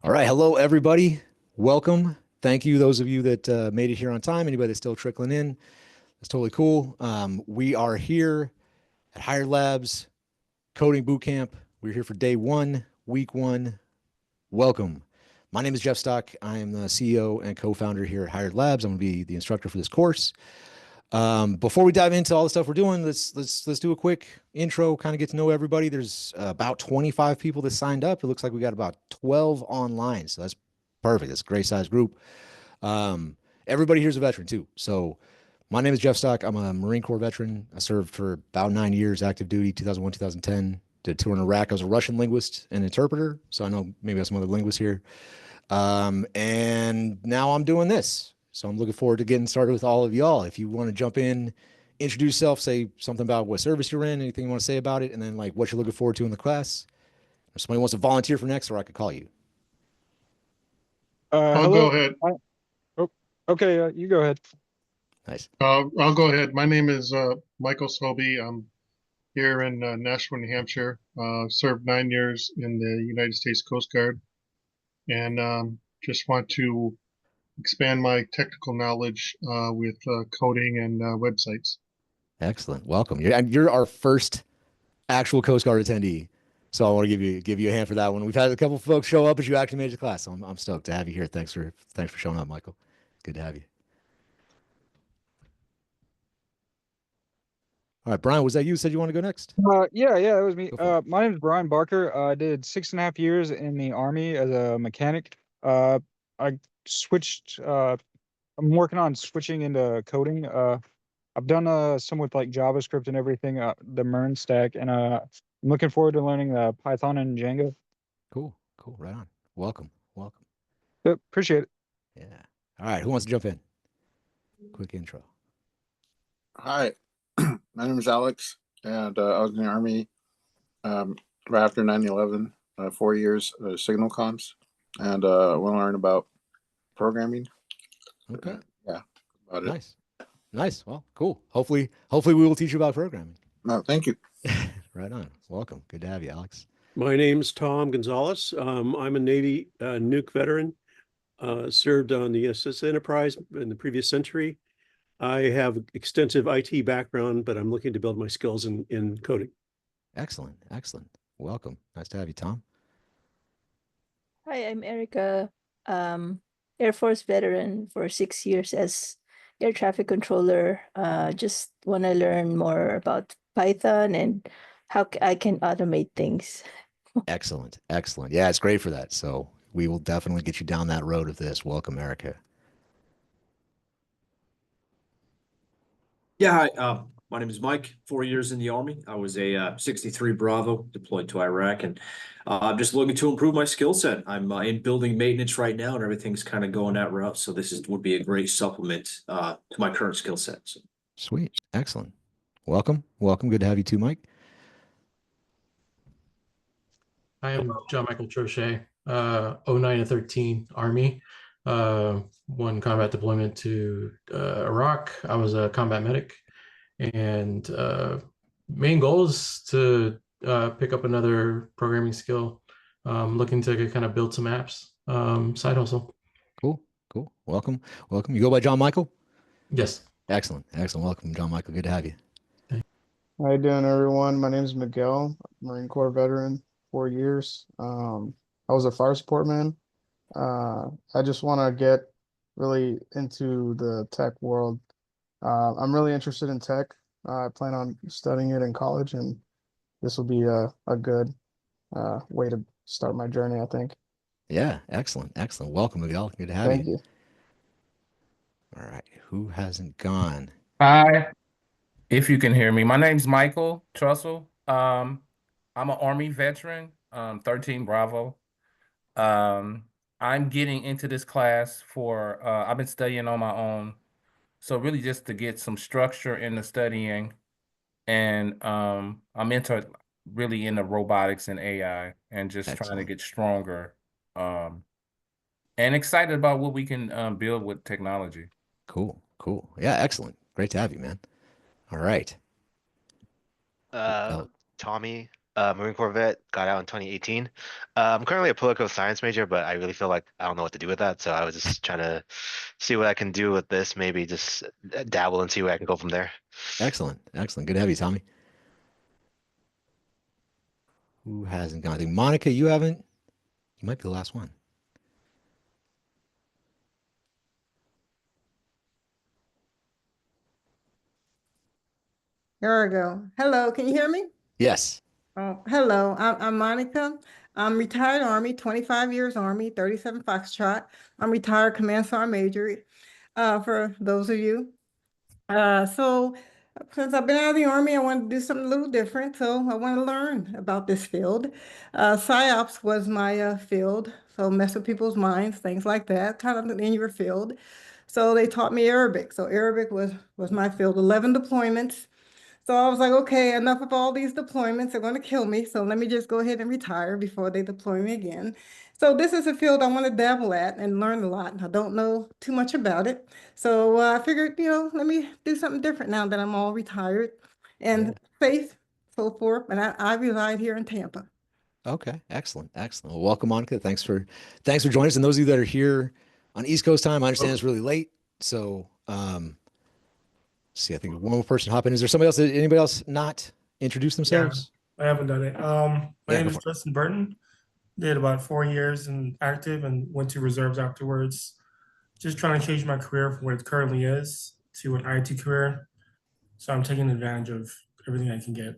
All right. Hello, everybody. Welcome. Thank you, those of you that made it here on time. Anybody that's still trickling in, that's totally cool. We are here at Hired Labs Coding Bootcamp. We're here for day one, week one. Welcome. My name is Jeff Stock. I am the CEO and co-founder here at Hired Labs. I'm going to be the instructor for this course. Before we dive into all the stuff we're doing, let's do a quick intro, kind of get to know everybody. There's about 25 people that signed up. It looks like we got about 12 online, so that's perfect. It's a great size group. Um, Everybody here's a veteran too. So my name is Jeff Stock. I'm a Marine Corps veteran. I served for about 9 years, active duty, 2001, 2010. Did a tour in Iraq. I was a Russian linguist and interpreter, so I know maybe some other linguists here. And now I'm doing this. So I'm looking forward to getting started with all of y'all. If you want to jump in, introduce yourself, say something about what service you're in, anything you want to say about it, and then like what you're looking forward to in the class. If somebody wants to volunteer for next, or I could call you. I'll go Hello. ahead. Oh, okay. You go ahead. Nice. I'll go ahead. My name is Michael Sobey. I'm here in Nashua, New Hampshire. Served 9 years in the United States Coast Guard, and just want to expand my technical knowledge with coding and websites. Excellent. Welcome. You're our first actual Coast Guard attendee. So I want to give you a hand for that one. We've had a couple folks show up, but you actually made the class. So I'm stoked to have you here. Thanks for showing up, Michael. Good to have you. All right, Brian, was that you? Said you want to go next? Yeah, it was me. Go for it. My name is Brian Barker. I did 6.5 years in the Army as a mechanic. I switched. I'm working on switching into coding. I've done some with like JavaScript and everything, the MERN stack, and I'm looking forward to learning Python and Django. Cool. Cool. Right on. Welcome. Welcome. Yep, appreciate it. Yeah. All right. Who wants to jump in? Quick intro. Hi, my name is Alex, and I was in the Army right after 9/11, 4 years signal comms, and I want to learn about programming. Okay. Yeah, about it. Nice. Nice. Well, cool. Hopefully we will teach you about programming. No, thank you. Right on. Welcome. Good to have you, Alex. My name's Tom Gonzalez. I'm a Navy nuke veteran, served on the SS Enterprise in the previous century. I have extensive IT background, but I'm looking to build my skills in coding. Excellent. Excellent. Welcome. Nice to have you, Tom. Hi, I'm Erica, Air Force veteran for 6 years as air traffic controller. Just want to learn more about Python and how I can automate things. Excellent. Excellent. Yeah, it's great for that. So we will definitely get you down that road of this. Welcome, Erica. Yeah, hi. My name is Mike. 4 years in the Army. I was a 63 Bravo deployed to Iraq, and I'm just looking to improve my skill set. I'm in building maintenance right now, and everything's kind of going that route. So this would be a great supplement to my current skill set. So. Sweet. Excellent. Welcome. Welcome. Good to have you too, Mike. I am John Michael Trochet, 09 to 13 Army. One combat deployment to Iraq. I was a combat medic, and main goal is to pick up another programming skill. Looking to kind of build some apps. Side hustle. Cool. Cool. Welcome. Welcome. You go by John Michael? Yes. Excellent. Excellent. Welcome, John Michael. Good to have you. How you doing, everyone? My name is Miguel, Marine Corps veteran, 4 years. I was a fire support man. I just want to get really into the tech world. I'm really interested in tech. I plan on studying it in college, and this will be a good way to start my journey, I think. Yeah. Excellent. Excellent. Welcome, Miguel. Good to have Thank you. you. All right. Who hasn't gone? Hi, if you can hear me. My name's Michael Trussell. I'm an Army veteran, 13 Bravo. I'm getting into this class for I've been studying on my own. So really just to get some structure in the studying. And I'm really into robotics and AI and just trying to Excellent. get stronger. And excited about what we can build with technology. Cool. Cool. Yeah. Excellent. Great to have you, man. All right. Uh, Tommy, Marine Corps vet, got out in 2018. I'm currently a political science major, but I really feel like I don't know what to do with that. So I was just trying to see what I can do with this, maybe just dabble and see where I can go from there. Excellent. Excellent. Good to have you, Tommy. Who hasn't gone? I think Monica, you haven't. You might be the last one. There we go. Hello, can you hear me? Yes. Oh, hello, I'm Monica. I'm retired Army, 25 years Army, 37 Foxtrot. I'm retired Command Sergeant Major, for those of you. So since I've been out of the Army, I wanted to do something a little different. So I want to learn about this field. PsyOps was my field. So mess with people's minds, things like that, kind of in your field. So they taught me Arabic. So Arabic was my field, 11 deployments. So I was like, okay, enough of all these deployments. They're going to kill me. So let me just go ahead and retire before they deploy me again. So this is a field I want to dabble at and learn a lot. I don't know too much about it. So I figured, let me do something different now that I'm all retired and safe, so forth. And I reside here in Tampa. Okay. Excellent. Excellent. Well, welcome, Monica. Thanks for joining us. And those of you that are here on East Coast time, I understand it's really late. So see, I think one more person hop in. Is there anybody else not introduce themselves? I haven't done it. My name is Justin Burton. Did about 4 years in active and went to reserves afterwards. Just trying to change my career from what it currently is to an IT career. So I'm taking advantage of everything I can get.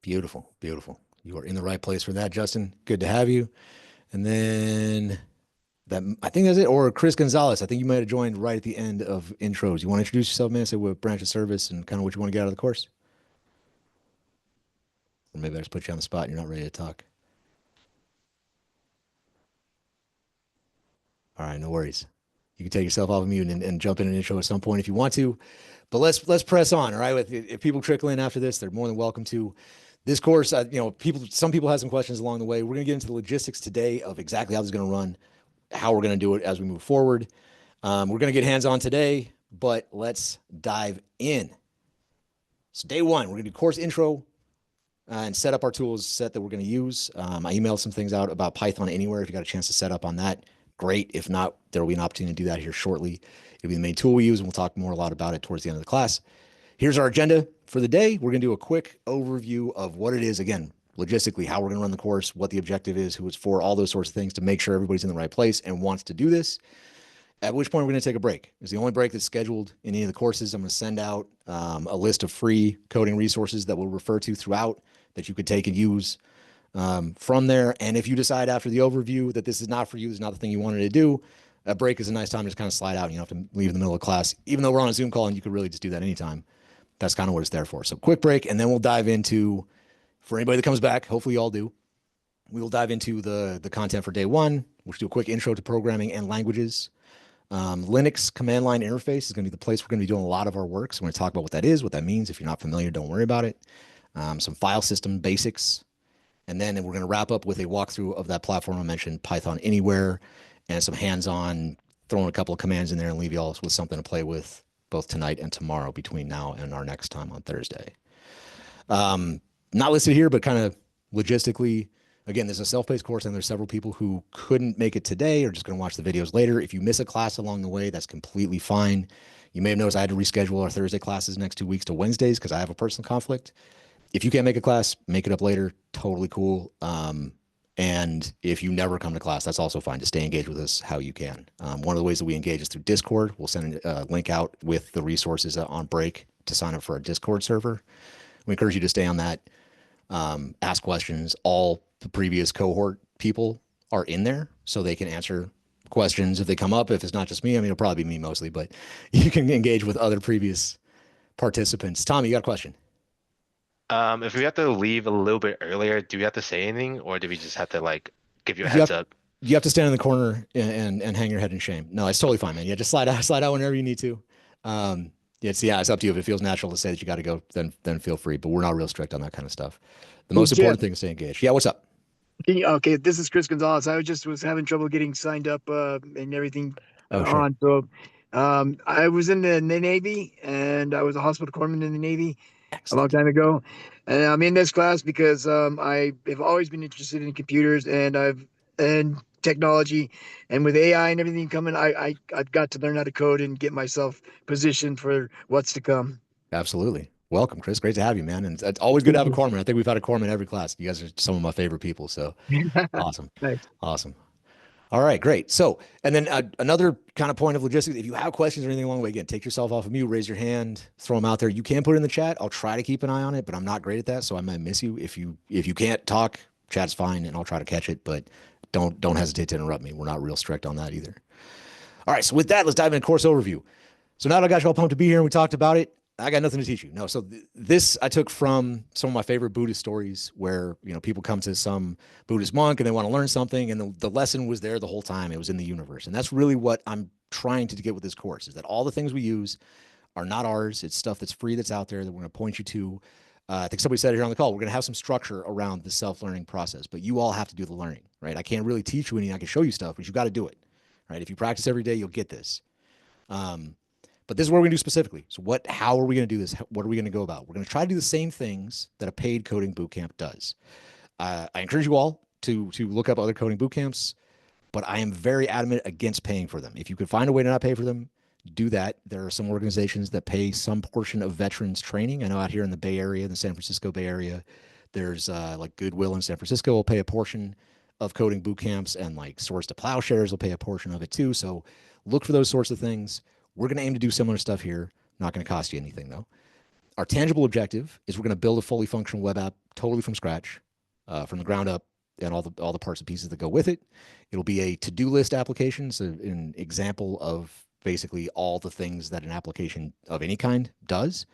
Beautiful. Beautiful. You are in the right place for that, Justin. Good to have you. And then I think that's it. Or Chris Gonzalez. I think you might have joined right at the end of intros. You want to introduce yourself, man? Say what branch of service and kind of what you want to get out of the course? Or maybe I just put you on the spot and you're not ready to talk. All right, no worries. You can take yourself off of mute and jump in an intro at some point if you want to. But let's press on, all right? If people trickle in after this, they're more than welcome to. This course, some people have some questions along the way. We're going to get into the logistics today of exactly how this is going to run, how we're going to do it as we move forward. We're going to get hands-on today, but let's dive in. So day one, we're going to do course intro and set up our tools set that we're going to use. I emailed some things out about Python Anywhere. If you got a chance to set up on that, great. If not, there will be an opportunity to do that here shortly. It'll be the main tool we use, and we'll talk a lot about it towards the end of the class. Here's our agenda for the day. We're going to do a quick overview of what it is, again, logistically, how we're going to run the course, what the objective is, who it's for, all those sorts of things to make sure everybody's in the right place and wants to do this. At which point we're going to take a break. It's the only break that's scheduled in any of the courses. I'm going to send out a list of free coding resources that we'll refer to throughout that you could take and use from there. And if you decide after the overview that this is not for you, this is not the thing you wanted to do, a break is a nice time to just kind of slide out. And you don't have to leave in the middle of class, even though we're on a Zoom call and you could really just do that anytime. That's kind of what it's there for. So quick break, and then we'll dive into, for anybody that comes back, hopefully you all do, we will dive into the content for day one. We'll do a quick intro to programming and languages. Linux command line interface is going to be the place we're going to be doing a lot of our work. So we're going to talk about what that is, what that means. If you're not familiar, don't worry about it. Some file system basics. And then we're going to wrap up with a walkthrough of that platform I mentioned, Python Anywhere, and some hands-on, throwing a couple of commands in there and leave you all with something to play with both tonight and tomorrow between now and our next time on Thursday. Not listed here, but kind of logistically, again, there's a self-paced course and there's several people who couldn't make it today or just going to watch the videos later. If you miss a class along the way, that's completely fine. You may have noticed I had to reschedule our Thursday classes next 2 weeks to Wednesdays because I have a personal conflict. If you can't make a class, make it up later. Totally cool. And if you never come to class, that's also fine. Just stay engaged with us how you can. One of the ways that we engage is through Discord. We'll send a link out with the resources on break to sign up for our Discord server. We encourage you to stay on that. Ask questions. All the previous cohort people are in there, so they can answer questions if they come up. If it's not just me, I mean, it'll probably be me mostly, but you can engage with other previous participants. Tommy, you got a question? If we have to leave a little bit earlier, do we have to say anything, or do we just have to give you a heads up? You have to stand in the corner and hang your head in shame. No, it's totally fine, man. Yeah, just slide out whenever you need to. It's up to you. If it feels natural to say that you got to go, then feel free. But we're not real strict on that kind of stuff. The most important thing is stay engaged. Yeah, what's up? Okay, this is Chris Gonzalez. I was having trouble getting signed up and everything sure. on. So I was in the Navy, and I was a hospital corpsman in the Navy. a long time ago. And I'm in this class because I have always been interested in computers and technology, and with AI and everything coming, I've got to learn how to code and get myself positioned for what's to come. Absolutely. Welcome, Chris. Great to have you, man. And it's always good to have a corpsman. I think we've had a corpsman in every class. You guys are some of my favorite people. So awesome. Thanks. Awesome. All right, great. So, and then another kind of point of logistics, if you have questions or anything along the way, again, take yourself off of mute, raise your hand, throw them out there. You can put it in the chat. I'll try to keep an eye on it, but I'm not great at that. So I might miss you. If you can't talk, chat's fine and I'll try to catch it, but don't hesitate to interrupt me. We're not real strict on that either. All right. So with that, let's dive into course overview. So now that I got you all pumped to be here and we talked about it, I got nothing to teach you. No. So this I took from some of my favorite Buddhist stories where, people come to some Buddhist monk and they want to learn something. And the lesson was there the whole time. It was in the universe. And that's really what I'm trying to get with this course, is that all the things we use are not ours. It's stuff that's free, that's out there that we're going to point you to. I think somebody said it here on the call. We're going to have some structure around the self-learning process, but you all have to do the learning, right? I can't really teach you anything. I can show you stuff, but you got to do it, right? If you practice every day, you'll get this. But this is what we're going to do specifically. So how are we going to do this? What are we going to go about? We're going to try to do the same things that a paid coding bootcamp does. I encourage you all to look up other coding bootcamps, but I am very adamant against paying for them. If you can find a way to not pay for them, do that. There are some organizations that pay some portion of veterans training. I know out here in the Bay Area, the San Francisco Bay Area, there's like Goodwill in San Francisco will pay a portion of coding bootcamps, and like Swords to Plowshares will pay a portion of it too. So look for those sorts of things. We're going to aim to do similar stuff here. Not going to cost you anything though. Our tangible objective is we're going to build a fully functional web app totally from scratch, from the ground up, and all the parts and pieces that go with it. It'll be a to-do list application, so an example of basically all the things that an application of any kind does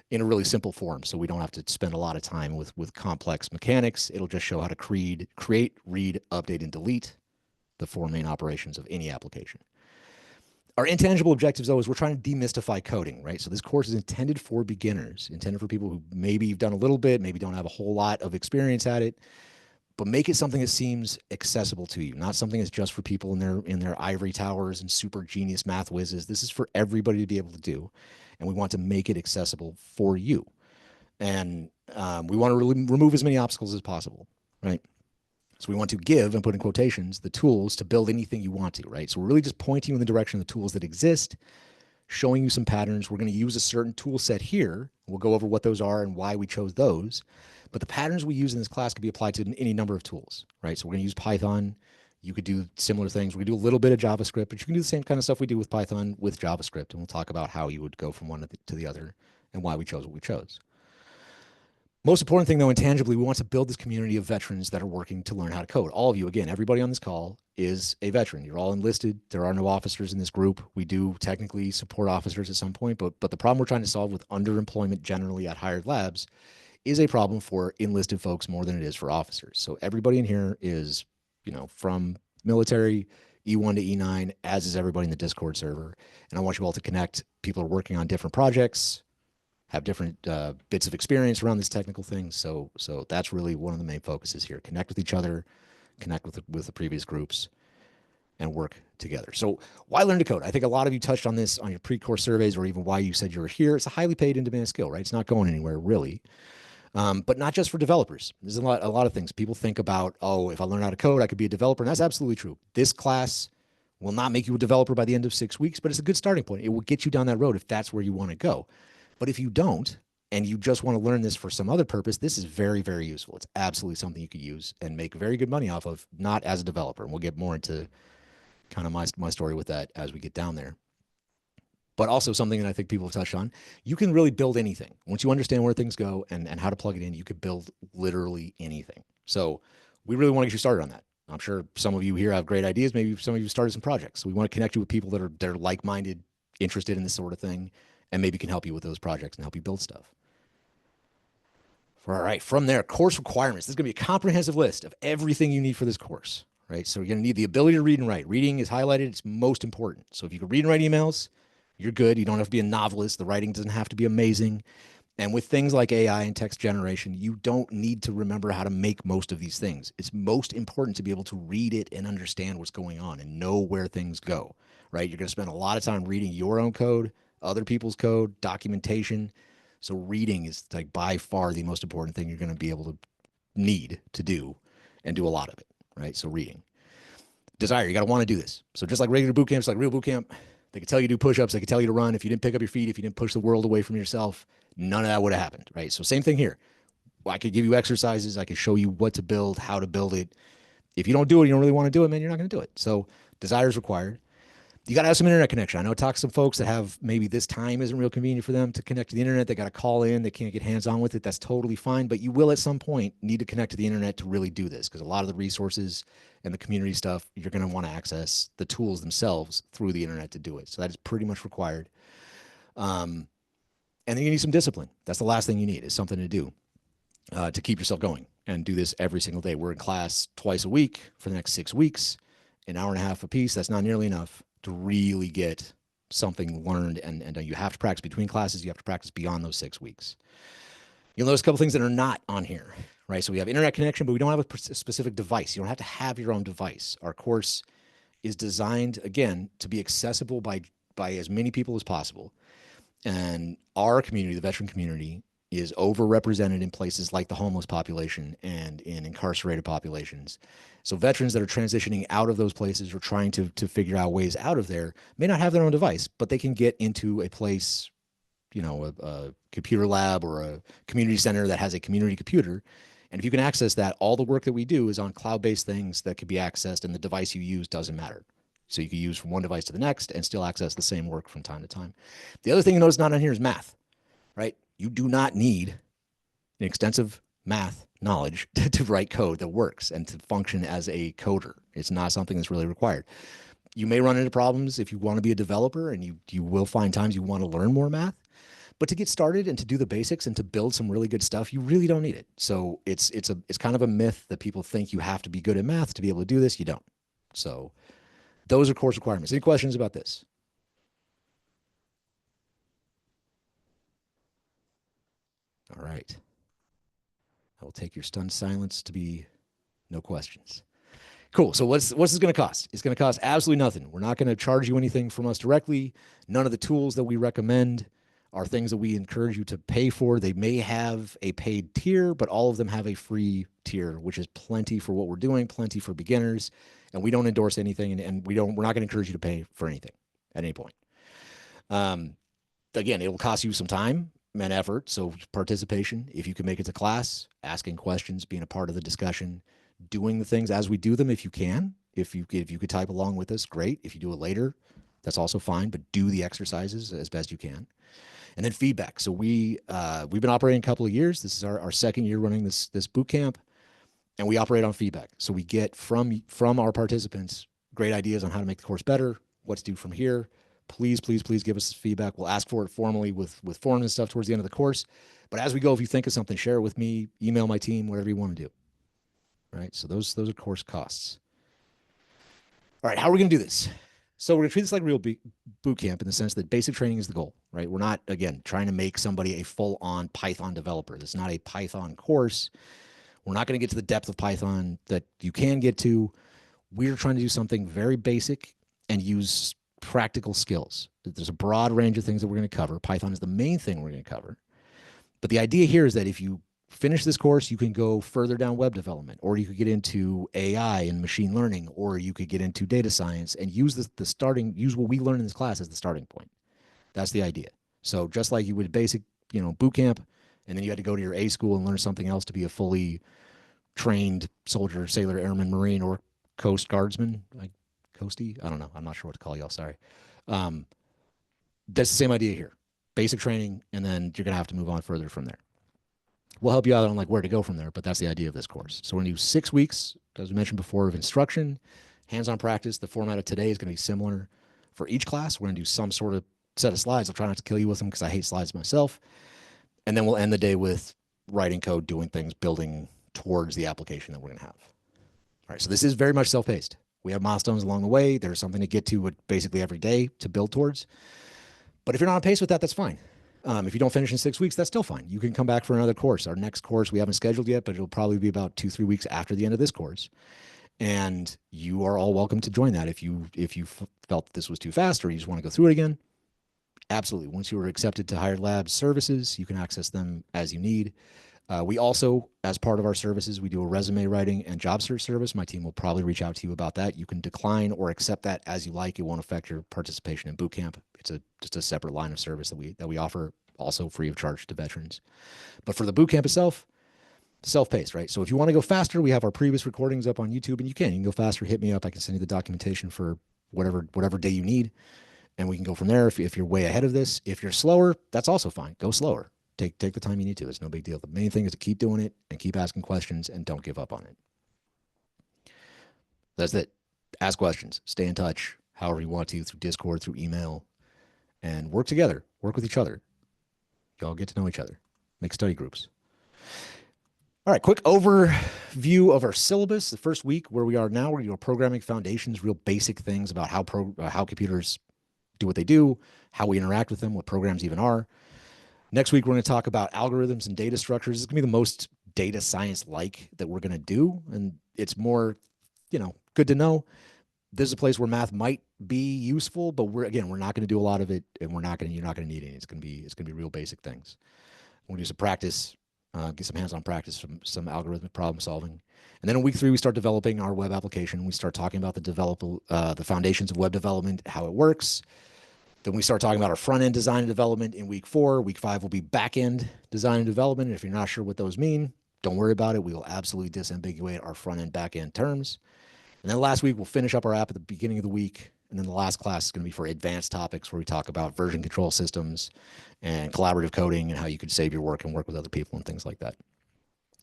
in a really simple form. So we don't have to spend a lot of time with complex mechanics. It'll just show how to create, read, update, and delete, the four main operations of any application. Our intangible objectives, though, is we're trying to demystify coding, right? So this course is intended for beginners, intended for people who maybe you've done a little bit, maybe don't have a whole lot of experience at it, but make it something that seems accessible to you, not something that's just for people in their ivory towers and super genius math whizzes. This is for everybody to be able to do, and we want to make it accessible for you. And we want to really remove as many obstacles as possible, right? So we want to give, and put in quotations, the tools to build anything you want to, right? So we're really just pointing you in the direction of the tools that exist, showing you some patterns. We're going to use a certain tool set here. We'll go over what those are and why we chose those. But the patterns we use in this class can be applied to any number of tools, right? So we're going to use Python. You could do similar things. We could do a little bit of JavaScript, but you can do the same kind of stuff we do with Python with JavaScript. And we'll talk about how you would go from one to the other and why we chose what we chose. Most important thing, though, intangibly, we want to build this community of veterans that are working to learn how to code. All of you, again, everybody on this call is a veteran. You're all enlisted. There are no officers in this group. We do technically support officers at some point, but the problem we're trying to solve with underemployment generally at Hired Labs is a problem for enlisted folks more than it is for officers. So everybody in here is, from military, E1 to E9, as is everybody in the Discord server. And I want you all to connect. People are working on different projects, have different bits of experience around this technical thing. So that's really one of the main focuses here. Connect with each other, connect with the previous groups, and work together. So why learn to code? I think a lot of you touched on this on your pre-course surveys, or even why you said you were here. It's a highly paid in-demand skill, right? It's not going anywhere really. But not just for developers. There's a lot of things. People think about, oh, if I learn how to code, I could be a developer. And that's absolutely true. This class will not make you a developer by the end of 6 weeks, but it's a good starting point. It will get you down that road if that's where you want to go. But if you don't, and you just want to learn this for some other purpose, this is very, very useful. It's absolutely something you could use and make very good money off of, not as a developer. And we'll get more into kind of my story with that as we get down there. But also something that I think people have touched on, you can really build anything. Once you understand where things go and how to plug it in, you could build literally anything. So we really want to get you started on that. I'm sure some of you here have great ideas. Maybe some of you started some projects. So we want to connect you with people that are like-minded, interested in this sort of thing, and maybe can help you with those projects and help you build stuff. All right, from there, course requirements. This is going to be a comprehensive list of everything you need for this course, right? So you're going to need the ability to read and write. Reading is highlighted. It's most important. So if you can read and write emails, you're good. You don't have to be a novelist. The writing doesn't have to be amazing. And with things like AI and text generation, you don't need to remember how to make most of these things. It's most important to be able to read it and understand what's going on and know where things go, right? You're going to spend a lot of time reading your own code, other people's code, documentation. So reading is like by far the most important thing you're going to be able to need to do and do a lot of it, right? So reading. Desire, you got to want to do this. So just like regular boot camps, like real boot camp, they could tell you to do push-ups, they could tell you to run. If you didn't pick up your feet, if you didn't push the world away from yourself, none of that would have happened, right? So same thing here. I could give you exercises, I could show you what to build, how to build it. If you don't do it, you don't really want to do it, man, you're not going to do it. So desire is required. You got to have some internet connection. I know I talk to some folks that have maybe this time isn't real convenient for them to connect to the internet. They got to call in. They can't get hands on with it. That's totally fine. But you will at some point need to connect to the internet to really do this, because a lot of the resources and the community stuff, you're going to want to access the tools themselves through the internet to do it. So that is pretty much required. And then you need some discipline. That's the last thing you need, is something to do to keep yourself going and do this every single day. We're in class twice a week for the next 6 weeks, an hour and a half a piece. That's not nearly enough to really get something learned. And you have to practice between classes. You have to practice beyond those 6 weeks. You'll notice a couple things that are not on here, right? So we have internet connection, but we don't have a specific device. You don't have to have your own device. Our course is designed, again, to be accessible by as many people as possible. And our community, the veteran community, is overrepresented in places like the homeless population and in incarcerated populations. So veterans that are transitioning out of those places or trying to figure out ways out of there may not have their own device, but they can get into a place, you know, a computer lab or a community center that has a community computer. And if you can access that, all the work that we do is on cloud-based things that can be accessed, and the device you use doesn't matter. So you can use from one device to the next and still access the same work from time to time. The other thing you notice not on here is math, right? You do not need an extensive math knowledge to write code that works and to function as a coder. It's not something that's really required. You may run into problems if you want to be a developer, and you will find times you want to learn more math. But to get started and to do the basics and to build some really good stuff, you really don't need it. So it's kind of a myth that people think you have to be good at math to be able to do this. You don't. So those are course requirements. Any questions about this? All right. I will take your stunned silence to be no questions. Cool. So what's this going to cost? It's going to cost absolutely nothing. We're not going to charge you anything from us directly. None of the tools that we recommend are things that we encourage you to pay for. They may have a paid tier, but all of them have a free tier, which is plenty for what we're doing, plenty for beginners. And we don't endorse anything, and we're not going to encourage you to pay for anything at any point. Again, it will cost you some time and effort. So participation, if you can make it to class, asking questions, being a part of the discussion, doing the things as we do them, if you can. If you could type along with us, great. If you do it later, that's also fine, but do the exercises as best you can. And then feedback. So we've been operating a couple of years. This is our second year running this boot camp, and we operate on feedback. So we get from our participants great ideas on how to make the course better, what to do from here. Please, please, please give us feedback. We'll ask for it formally with forms and stuff towards the end of the course. But as we go, if you think of something, share it with me, email my team, whatever you want to do. Right? So those are course costs. All right, how are we going to do this? So we're going to treat this like real boot camp in the sense that basic training is the goal, right? We're not, again, trying to make somebody a full-on Python developer. This is not a Python course. We're not going to get to the depth of Python that you can get to. We're trying to do something very basic and use practical skills. There's a broad range of things that we're going to cover. Python is the main thing we're going to cover. But the idea here is that if you finish this course, you can go further down web development, or you could get into AI and machine learning, or you could get into data science and use use what we learn in this class as the starting point. That's the idea. So just like you would basic, boot camp, and then you had to go to your A school and learn something else to be a fully trained soldier, sailor, airman, Marine, or Coast Guardsman, like Coastie. I don't know. I'm not sure what to call y'all. Sorry. That's the same idea here. Basic training, and then you're going to have to move on further from there. We'll help you out on where to go from there, but that's the idea of this course. So we're going to do 6 weeks, as we mentioned before, of instruction, hands-on practice. The format of today is going to be similar for each class. We're going to do some sort of set of slides. I'll try not to kill you with them because I hate slides myself. And then we'll end the day with writing code, doing things, building towards the application that we're going to have. All right, so this is very much self-paced. We have milestones along the way. There's something to get to basically every day to build towards. But if you're not on pace with that, that's fine. If you don't finish in 6 weeks, that's still fine. You can come back for another course. Our next course we haven't scheduled yet, but it'll probably be about 2-3 weeks after the end of this course. And you are all welcome to join that. If you felt this was too fast or you just want to go through it again, Absolutely. Once you are accepted to Hired Labs services, you can access them as you need. We also, as part of our services, we do a resume writing and job search service. My team will probably reach out to you about that. You can decline or accept that as you like. It won't affect your participation in boot camp. It's just a separate line of service that we offer, also free of charge to veterans. But for the boot camp itself, self-paced, right? So if you want to go faster, we have our previous recordings up on YouTube, and you can go faster. Hit me up. I can send you the documentation for whatever day you need, and we can go from there. If you're way ahead of this, if you're slower, that's also fine. Go slower. Take the time you need to. It's no big deal. The main thing is to keep doing it and keep asking questions and don't give up on it. That's it. Ask questions. Stay in touch however you want to, through Discord, through email, and work together. Work with each other. Y'all get to know each other. Make study groups. All right, quick overview of our syllabus. The first week, where we are now, we're programming foundations, real basic things about how computers do what they do, how we interact with them, what programs even are. Next week, we're going to talk about algorithms and data structures. It's going to be the most data science-like that we're going to do, and it's more, good to know. This is a place where math might be useful, but we're not going to do a lot of it, and you're not going to need it. It's going to be real basic things. We're going to do some practice, get some hands-on practice from some algorithmic problem solving, and then in week 3, we start developing our web application. We start talking about the foundations of web development, how it works. Then we start talking about our front-end design and development in week 4. Week 5 will be back-end design and development. And if you're not sure what those mean, don't worry about it. We will absolutely disambiguate our front-end, back-end terms. And then last week, we'll finish up our app at the beginning of the week. And then the last class is going to be for advanced topics, where we talk about version control systems and collaborative coding and how you could save your work and work with other people and things like that.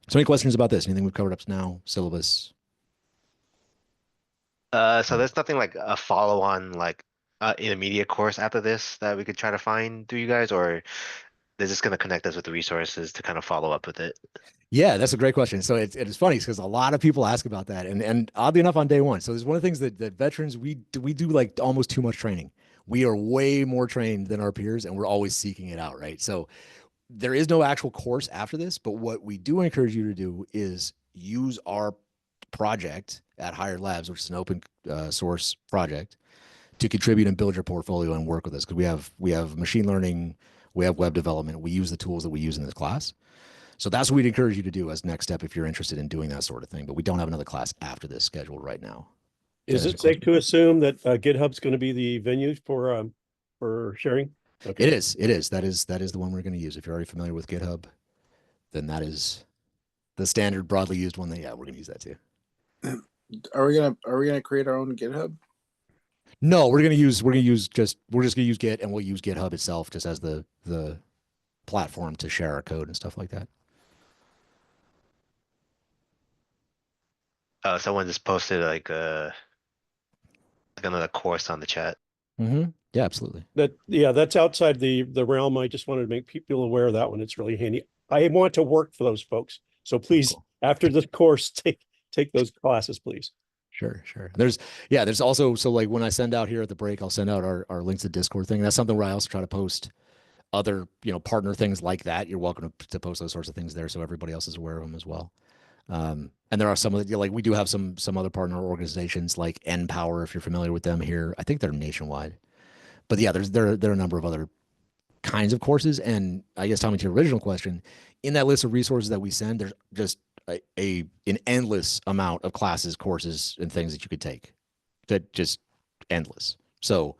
So any questions about this? Anything we've covered up to now? Syllabus? So there's nothing like a follow-on, like intermediate course after this that we could try to find through you guys, or they're just going to connect us with the resources to kind of follow up with it? Yeah, that's a great question. So it's funny because a lot of people ask about that, and oddly enough, on day one. So there's one of the things that veterans, we do like almost too much training. We are way more trained than our peers, and we're always seeking it out, right? So there is no actual course after this, but what we do encourage you to do is use our project at Hired Labs, which is an open source project, to contribute and build your portfolio and work with us, because we have machine learning, we have web development. We use the tools that we use in this class. So that's what we'd encourage you to do as next step if you're interested in doing that sort of thing. But we don't have another class after this scheduled right now. Is it safe to assume that GitHub's going to be the venue for sharing? Okay. It is. That is the one we're going to use. If you're already familiar with GitHub, then that is the standard broadly used one. We're going to use that too. Are we gonna create our own GitHub? No, we're just gonna use Git, and we'll use GitHub itself just as the platform to share our code and stuff like that. Someone just posted like another course on the chat. Mm-hmm. Yeah, absolutely. That's outside the realm. I just wanted to make people aware of that one. It's really handy. I want to work for those folks, so please, after the course, take those classes, please. Sure. There's also, so like when I send out here at the break, I'll send out our links to Discord thing. That's something where I also try to post other, partner things like that. You're welcome to post those sorts of things there, so everybody else is aware of them as well. And there are some of the, like we do have some other partner organizations like NPower, if you're familiar with them here. I think they're nationwide. But yeah, there are a number of other kinds of courses. And I guess, Tommy, to your original question, in that list of resources that we send, there's just an endless amount of classes, courses, and things that you could take. That just endless. So,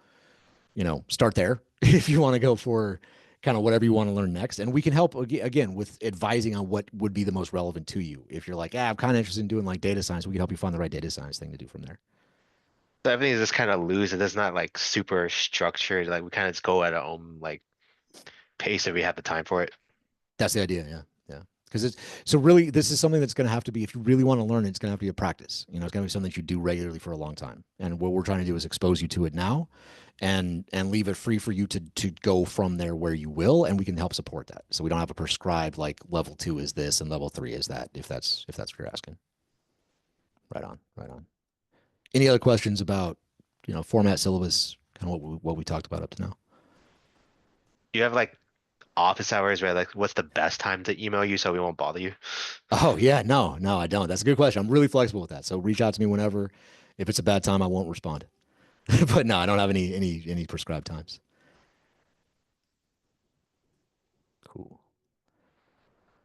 start there if you want to go for kind of whatever you want to learn next. And we can help again with advising on what would be the most relevant to you. If you're like, I'm kind of interested in doing like data science, we can help you find the right data science thing to do from there. So everything is just kind of loose. It is not like super structured. Like we kind of just go at our own like pace if we have the time for it. That's the idea. Yeah. Because really, this is something that's going to have to be, if you really want to learn it, it's going to have to be a practice. It's going to be something that you do regularly for a long time. And what we're trying to do is expose you to it now and leave it free for you to go from there where you will. And we can help support that. So we don't have a prescribed like level 2 is this and level 3 is that, if that's what you're asking. Right on. Any other questions about, format, syllabus, kind of what we talked about up to now? You have like office hours where like what's the best time to email you so we won't bother you? Oh yeah, no, I don't. That's a good question. I'm really flexible with that. So reach out to me whenever. If it's a bad time, I won't respond. But no, I don't have any prescribed times. Cool.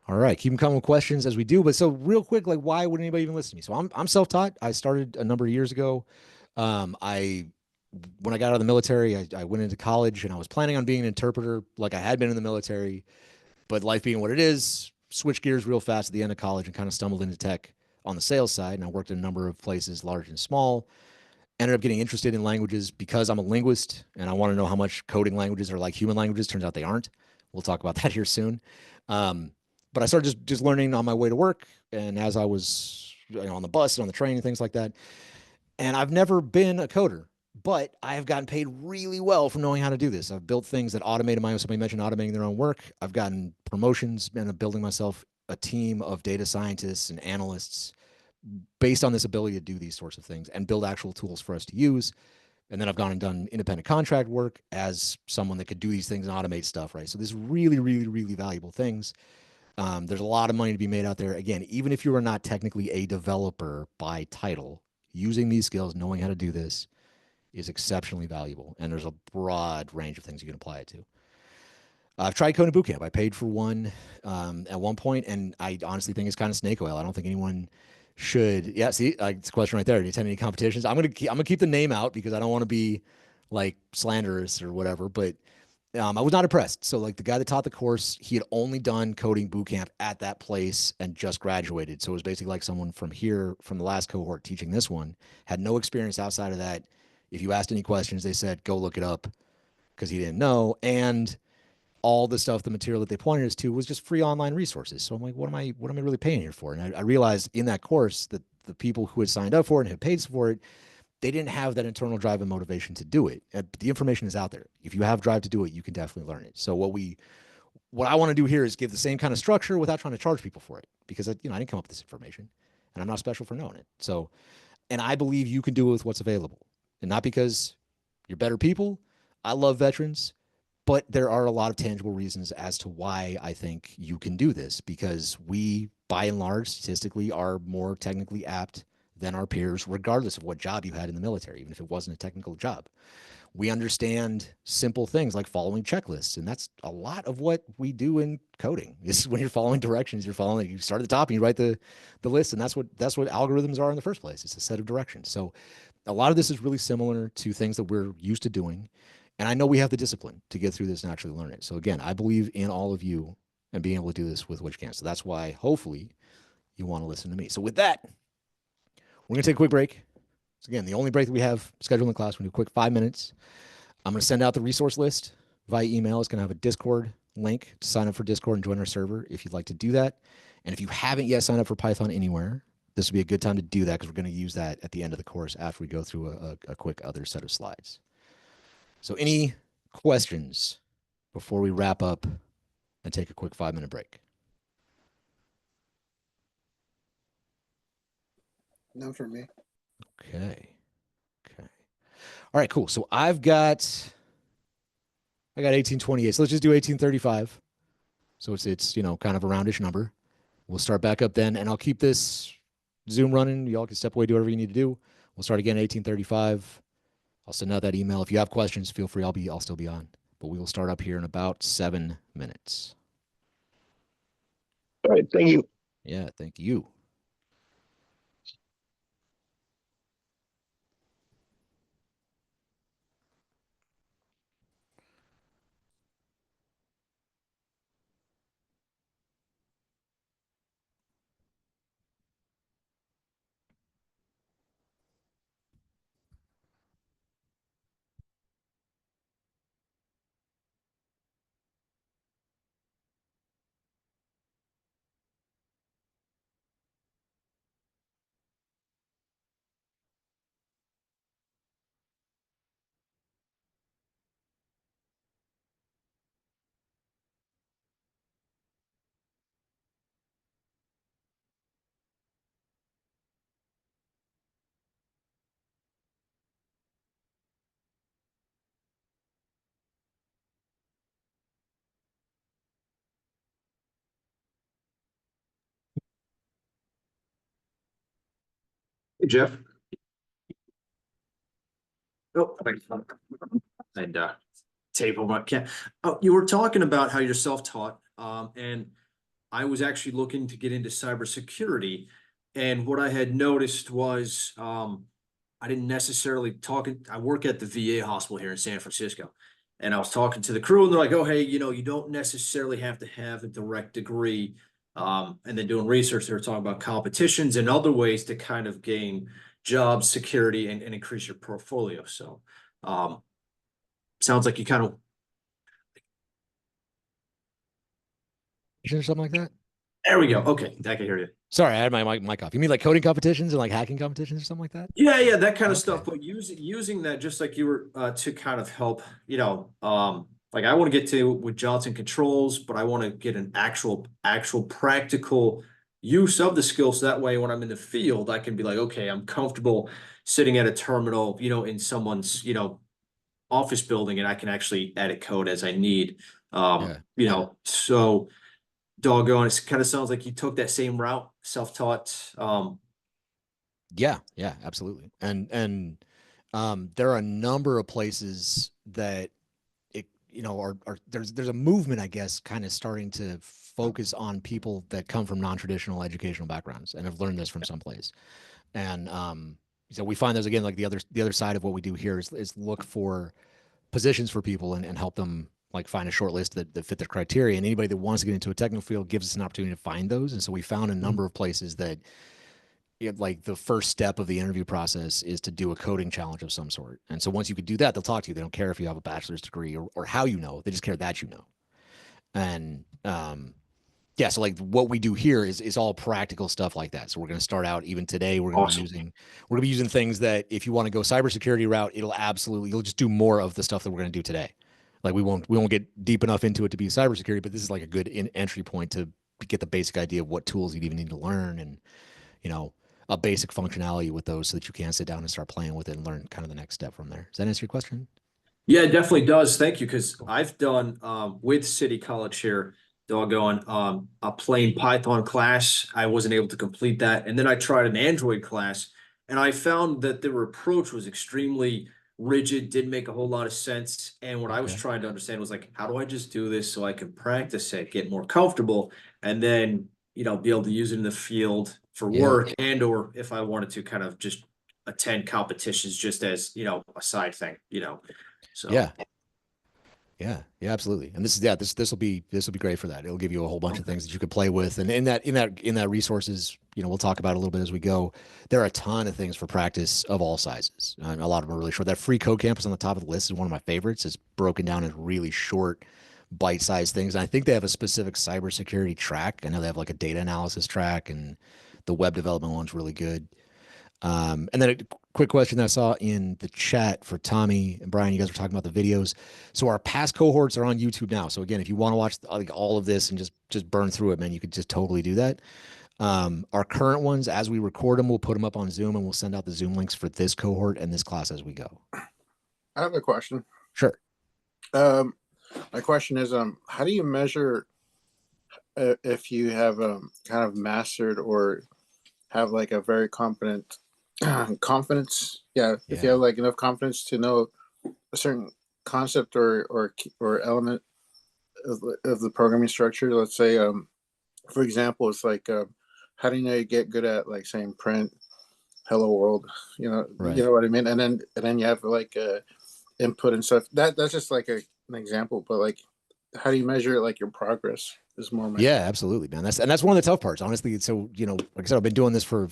All right, keep them coming with questions as we do. But so real quick, like, why would anybody even listen to me? So I'm self-taught. I started a number of years ago. When I got out of the military, I went into college and I was planning on being an interpreter, like I had been in the military. But life being what it is, switched gears real fast at the end of college and kind of stumbled into tech on the sales side. And I worked in a number of places, large and small. Ended up getting interested in languages because I'm a linguist and I want to know how much coding languages are like human languages. Turns out they aren't. We'll talk about that here soon. But I started just learning on my way to work and as I was on the bus and on the train and things like that. And I've never been a coder, but I have gotten paid really well from knowing how to do this. I've built things that automated my own. Somebody mentioned automating their own work. I've gotten promotions and I'm building myself a team of data scientists and analysts based on this ability to do these sorts of things and build actual tools for us to use. And then I've gone and done independent contract work as someone that could do these things and automate stuff, right? So this is really, really, really valuable things. There's a lot of money to be made out there. Again, even if you are not technically a developer by title, using these skills, knowing how to do this is exceptionally valuable. And there's a broad range of things you can apply it to. I've tried Coding Bootcamp. I paid for one at one point, and I honestly think it's kind of snake oil. I don't think anyone should. Yeah, see, it's a question right there. Do you attend any competitions? I'm gonna keep the name out because I don't want to be like slanderous or whatever. But I was not impressed. So like the guy that taught the course, he had only done Coding Bootcamp at that place and just graduated. So it was basically like someone from here, from the last cohort teaching this one, had no experience outside of that. If you asked any questions, they said, go look it up because he didn't know. And all the stuff, the material that they pointed us to was just free online resources. So I'm like, what am I really paying here for? And I realized in that course that the people who had signed up for it and had paid for it, they didn't have that internal drive and motivation to do it. The information is out there. If you have drive to do it, you can definitely learn it. So what I want to do here is give the same kind of structure without trying to charge people for it, because I didn't come up with this information and I'm not special for knowing it. So, and I believe you can do it with what's available, and not because you're better people. I love veterans, but there are a lot of tangible reasons as to why I think you can do this, because we, by and large, statistically are more technically apt than our peers, regardless of what job you had in the military, even if it wasn't a technical job. We understand simple things like following checklists, and that's a lot of what we do in coding. Is when you're following directions, you start at the top and you write the list, and that's what algorithms are in the first place. It's a set of directions. So a lot of this is really similar to things that we're used to doing. And I know we have the discipline to get through this and actually learn it. So again, I believe in all of you and being able to do this with which can. So that's why hopefully you want to listen to me. So with that, we're going to take a quick break. So again, the only break that we have scheduled in the class, we're going to do a quick 5 minutes. I'm going to send out the resource list via email. It's going to have a Discord link to sign up for Discord and join our server if you'd like to do that. And if you haven't yet signed up for Python Anywhere, this would be a good time to do that, because we're going to use that at the end of the course after we go through a quick other set of slides. So any questions before we wrap up and take a quick 5 minute break? No, for me. Okay. All right, cool. So I got 1828. So let's just do 1835. So it's kind of a roundish number. We'll start back up then, and I'll keep this Zoom running. Y'all can step away, do whatever you need to do. We'll start again at 1835. I'll send out that email. If you have questions, feel free. I'll still be on. But we will start up here in about 7 minutes. All right. Thank you. Yeah, thank you. Hey, Jeff. Oh, thanks. And tape on my cat. Oh, you were talking about how you're self-taught, and I was actually looking to get into cybersecurity. And what I had noticed was, I didn't necessarily I work at the VA hospital here in San Francisco. And I was talking to the crew and they're like, oh, hey, you know, you don't necessarily have to have a direct degree. And then doing research, they were talking about competitions and other ways to kind of gain job security and increase your portfolio. So, sounds like you kind of. Or something like that. There we go. Okay, I can hear you. Sorry, I had my mic off. You mean like coding competitions and like hacking competitions or something like that? Yeah, that kind of stuff. But using that, just like you were, to kind of help, you know, like I want to get to with Johnson Controls, but I want to get an actual practical use of the skill. So that way, when I'm in the field, I can be like, okay, I'm comfortable sitting at a terminal, you know, in someone's, you know, office building, and I can actually edit code as I need. You know, so. Doggone, it kind of sounds like you took that same route, self-taught. Yeah, absolutely. And there are a number of places that it, you know, are there's a movement, I guess, kind of starting to focus on people that come from non-traditional educational backgrounds and have learned this from someplace. And so we find those again, like the other side of what we do here is look for positions for people and help them like find a short list that fit their criteria. And anybody that wants to get into a technical field gives us an opportunity to find those. And so we found a number of places that like the first step of the interview process is to do a coding challenge of some sort. And so once you could do that, they'll talk to you. They don't care if you have a bachelor's degree or how you know, they just care that you know. And yeah, so like what we do here is all practical stuff like that. So we're going to start out even today. We're going to be using things that if you want to go cybersecurity route, you'll just do more of the stuff that we're going to do today. Like we won't get deep enough into it to be cybersecurity, but this is like a good entry point to get the basic idea of what tools you'd even need to learn and, you know, a basic functionality with those so that you can sit down and start playing with it and learn kind of the next step from there. Does that answer your question? Yeah, it definitely does. Thank you. Because I've done with City College here, doggone, a plain Python class. I wasn't able to complete that. And then I tried an Android class and I found that their approach was extremely rigid, didn't make a whole lot of sense. And what I was trying to understand was like, how do I just do this so I can practice it, get more comfortable, and then, you know, be able to use it in the field for work or if I wanted to kind of just attend competitions just as, you know, a side thing, you know. So yeah, absolutely. And this will be great for that. It'll give you a whole bunch of things that you could play with. And in that resources, you know, we'll talk about it a little bit as we go. There are a ton of things for practice of all sizes. And a lot of them are really short. That free code campus on the top of the list is one of my favorites. It's broken down in really short, bite-sized things. And I think they have a specific cybersecurity track. I know they have like a data analysis track, and the web development one's really good. And then a quick question that I saw in the chat for Tommy and Brian, you guys were talking about the videos. So our past cohorts are on YouTube now. So again, if you want to watch like all of this and just burn through it, man, you could just totally do that. Our current ones, as we record them, we'll put them up on Zoom and we'll send out the Zoom links for this cohort and this class as we go. I have a question. Sure. My question is, how do you measure if you have kind of mastered or have like a very confidence? If you have like enough confidence to know a certain concept or element of the programming structure. Let's say, for example, it's like how do you know you get good at like saying print hello world, you know what I mean, and then you have like input and stuff. That's just like an example, but like how do you measure like your progress is more absolutely, man. That's one of the tough parts, honestly. So, you know, like I said, I've been doing this for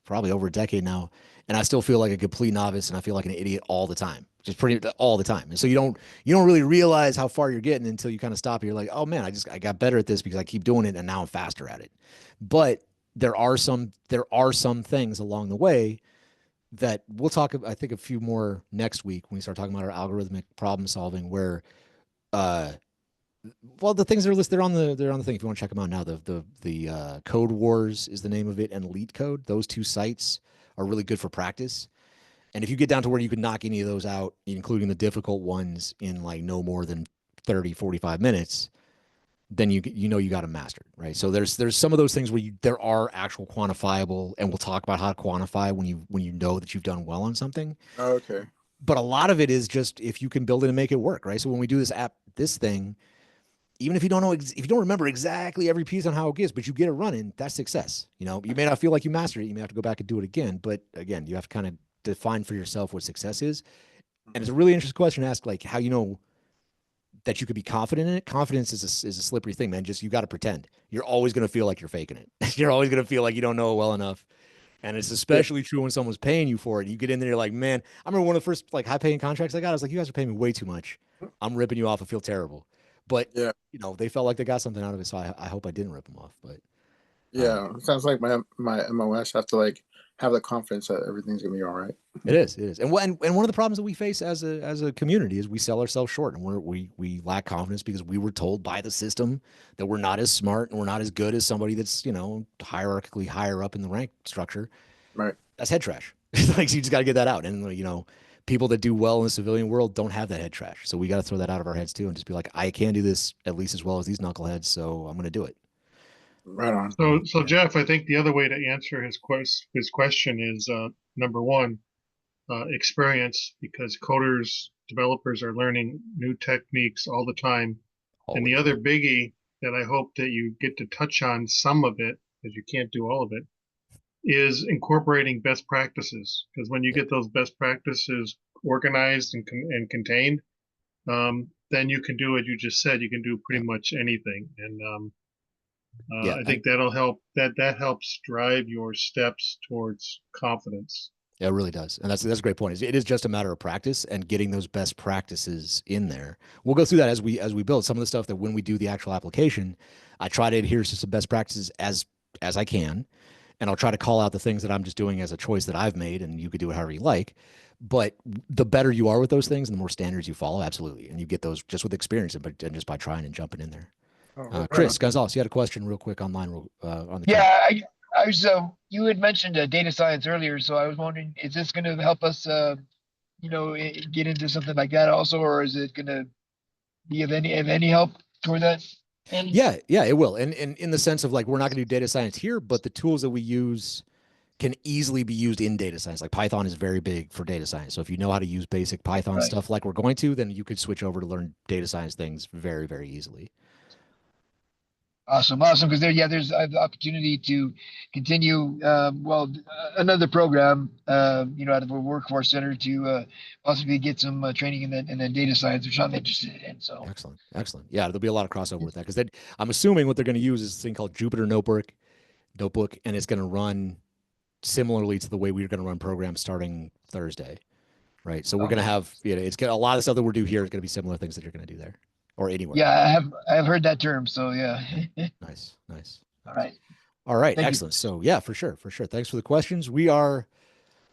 probably over a decade now, and I still feel like a complete novice, and I feel like an idiot all the time, just pretty all the time. And so you don't really realize how far you're getting until you kind of stop. You're like, oh man, I got better at this because I keep doing it, and now I'm faster at it. But there are some things along the way that we'll talk about, I think, a few more next week when we start talking about our algorithmic problem solving, where well, the things that are listed, they're on the thing. If you want to check them out now, the Code Wars is the name of it, and Elite Code. Those two sites are really good for practice. And if you get down to where you can knock any of those out, including the difficult ones, in like no more than 30, 45 minutes, then you got them mastered, right? So there's some of those things where there are actual quantifiable, and we'll talk about how to quantify when you know that you've done well on something. Okay. but a lot of it is just if you can build it and make it work, right? So when we do this thing, even if you don't know, if you don't remember exactly every piece on how it gets, but you get it running, that's success. You know, you may not feel like you mastered it. You may have to go back and do it again. But again, you have to kind of define for yourself what success is. And it's a really interesting question to ask, like how you know that you could be confident in it. Confidence is a slippery thing, man. Just, you got to pretend. You're always going to feel like you're faking it. You're always going to feel like you don't know it well enough. And it's especially true when someone's paying you for it. You get in there, you're like, man, I remember one of the first like high paying contracts I got. I was like, you guys are paying me way too much. I'm ripping you off. I feel terrible. But Yeah. you know, they felt like they got something out of it. So I hope I didn't rip them off. But Yeah, it sounds like my MOS have to like have the confidence that everything's gonna be all right. it is. And one of the problems that we face as a community is we sell ourselves short, and we lack confidence because we were told by the system that we're not as smart and we're not as good as somebody that's, you know, hierarchically higher up in the rank structure. Right. That's head trash. Like, you just got to get that out. And, you know, people that do well in the civilian world don't have that head trash. So we got to throw that out of our heads too, and just be like, I can do this at least as well as these knuckleheads, so I'm going to do it. Right on. So Jeff, I think the other way to answer his question is number one, experience, because coders, developers are learning new techniques all the time. And the other biggie that I hope that you get to touch on some of it, because you can't do all of it, is incorporating best practices. Because when you get those best practices organized and contained, then you can do what you just said. You can do pretty much anything. And I think that'll help. That helps drive your steps towards confidence. Yeah, it really does. And that's a great point. It is just a matter of practice and getting those best practices in there. We'll go through that as we build some of the stuff that when we do the actual application, I try to adhere to some best practices as I can. And I'll try to call out the things that I'm just doing as a choice that I've made, and you could do it however you like. But the better you are with those things and the more standards you follow, absolutely. And you get those just with experience and just by trying and jumping in there. Chris Gonzalez, you had a question real quick online on the Yeah, I was you had mentioned data science earlier, so I was wondering, is this going to help us get into something like that also, or is it going to be of any help toward that? Yeah, it will. And in the sense of like, we're not going to do data science here, but the tools that we use can easily be used in data science. Like Python is very big for data science. So if you know how to use basic Python stuff like we're going to, then you could switch over to learn data science things very, very easily. Awesome. Because there's the opportunity to continue, another program, out of a workforce center to possibly get some training in the data science, which I'm interested in. So excellent. Yeah, there'll be a lot of crossover with that, because I'm assuming what they're going to use is this thing called Jupyter Notebook, and it's going to run similarly to the way we're going to run programs starting Thursday, right? So we're going to have, a lot of stuff that we're doing here is going to be similar things that you're going to do there. Or anywhere. Yeah, I have heard that term. So yeah. Nice. All right. Thank excellent. You. So yeah, for sure. Thanks for the questions. We are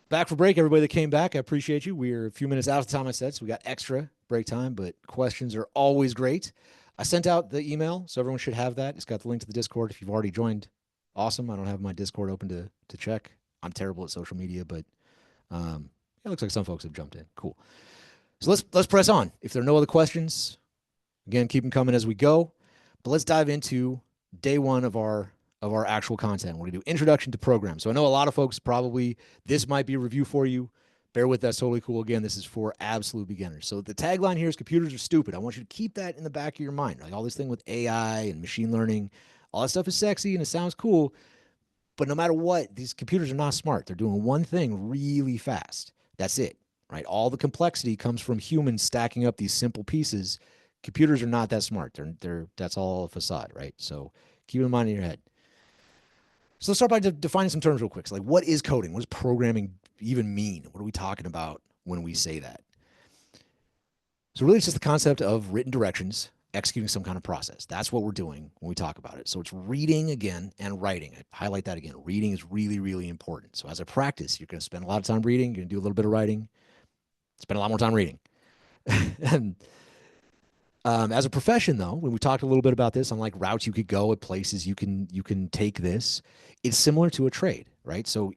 back for break. Everybody that came back, I appreciate you. We're a few minutes out of the time I said, so we got extra break time, but questions are always great. I sent out the email, so everyone should have that. It's got the link to the Discord. If you've already joined, awesome. I don't have my Discord open to check. I'm terrible at social media, but it looks like some folks have jumped in. Cool. So let's press on. If there are no other questions, again, keep them coming as we go, but let's dive into day one of our actual content. We're gonna do introduction to programs. So I know a lot of folks probably, this might be a review for you. Bear with, that's totally cool. Again, this is for absolute beginners. So the tagline here is computers are stupid. I want you to keep that in the back of your mind. Like all this thing with AI and machine learning, all that stuff is sexy and it sounds cool, but no matter what, these computers are not smart. They're doing one thing really fast. That's it, right? All the complexity comes from humans stacking up these simple pieces. Computers are not that smart. That's all a facade, right? So keep it in mind in your head. So let's start by defining some terms real quick. So like, what is coding? What does programming even mean? What are we talking about when we say that? So really, it's just the concept of written directions, executing some kind of process. That's what we're doing when we talk about it. So it's reading again and writing. I highlight that again. Reading is really, really important. So as a practice, you're going to spend a lot of time reading. You're going to do a little bit of writing. Spend a lot more time reading. And as a profession, though, when we talked a little bit about this on like routes you could go at places you can take this, it's similar to a trade, right? So,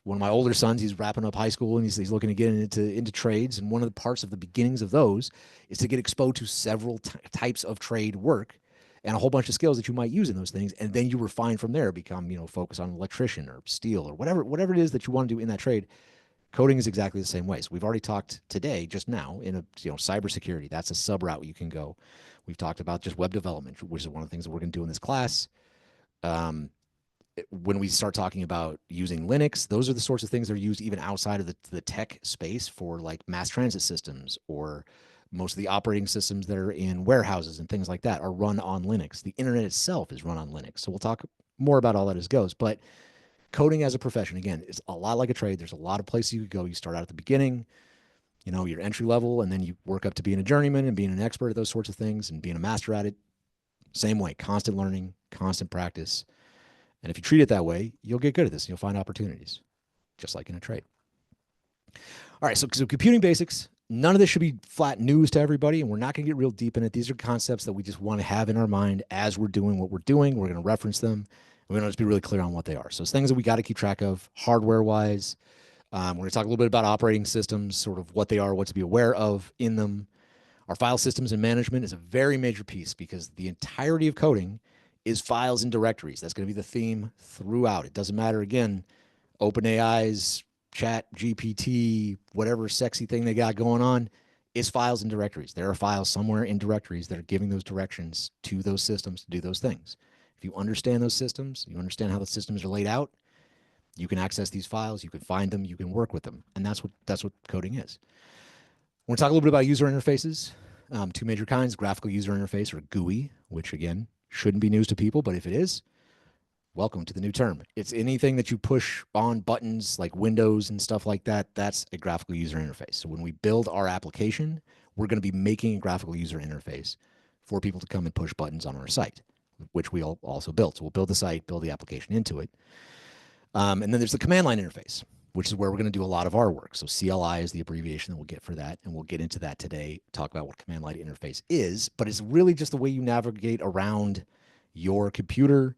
one of my older sons, he's wrapping up high school and he's looking to get into trades. And one of the parts of the beginnings of those is to get exposed to several types of trade work and a whole bunch of skills that you might use in those things. And then you refine from there, become, focus on electrician or steel or whatever it is that you want to do in that trade. Coding is exactly the same way. So we've already talked today, just now, in a cybersecurity. That's a sub route you can go. We've talked about just web development, which is one of the things that we're going to do in this class. When we start talking about using Linux, those are the sorts of things that are used even outside of the tech space for like mass transit systems, or most of the operating systems that are in warehouses and things like that are run on Linux. The internet itself is run on Linux. So we'll talk more about all that as goes. But coding as a profession, again, is a lot like a trade. There's a lot of places you could go. You start out at the beginning, your entry level, and then you work up to being a journeyman and being an expert at those sorts of things and being a master at it. Same way, constant learning, constant practice. And if you treat it that way, you'll get good at this and you'll find opportunities, just like in a trade. All right, so computing basics, none of this should be flat news to everybody, and we're not going to get real deep in it. These are concepts that we just want to have in our mind as we're doing what we're doing. We're going to reference them. We're going to just be really clear on what they are. So it's things that we got to keep track of hardware-wise. We're going to talk a little bit about operating systems, sort of what they are, what to be aware of in them. Our file systems and management is a very major piece because the entirety of coding is files and directories. That's going to be the theme throughout. It doesn't matter, again, OpenAI's Chat GPT, whatever sexy thing they got going on, is files and directories. There are files somewhere in directories that are giving those directions to those systems to do those things. If you understand those systems, you understand how the systems are laid out, you can access these files, you can find them, you can work with them. And that's what coding is. We're going to talk a little bit about user interfaces. Two major kinds, graphical user interface, or GUI, which again, shouldn't be news to people, but if it is, welcome to the new term. It's anything that you push on buttons like Windows and stuff like that. That's a graphical user interface. So when we build our application, we're going to be making a graphical user interface for people to come and push buttons on our site, which we also built. So we'll build the site, build the application into it. And then there's the command line interface, which is where we're going to do a lot of our work. So CLI is the abbreviation that we'll get for that. And we'll get into that today, talk about what command line interface is, but it's really just the way you navigate around your computer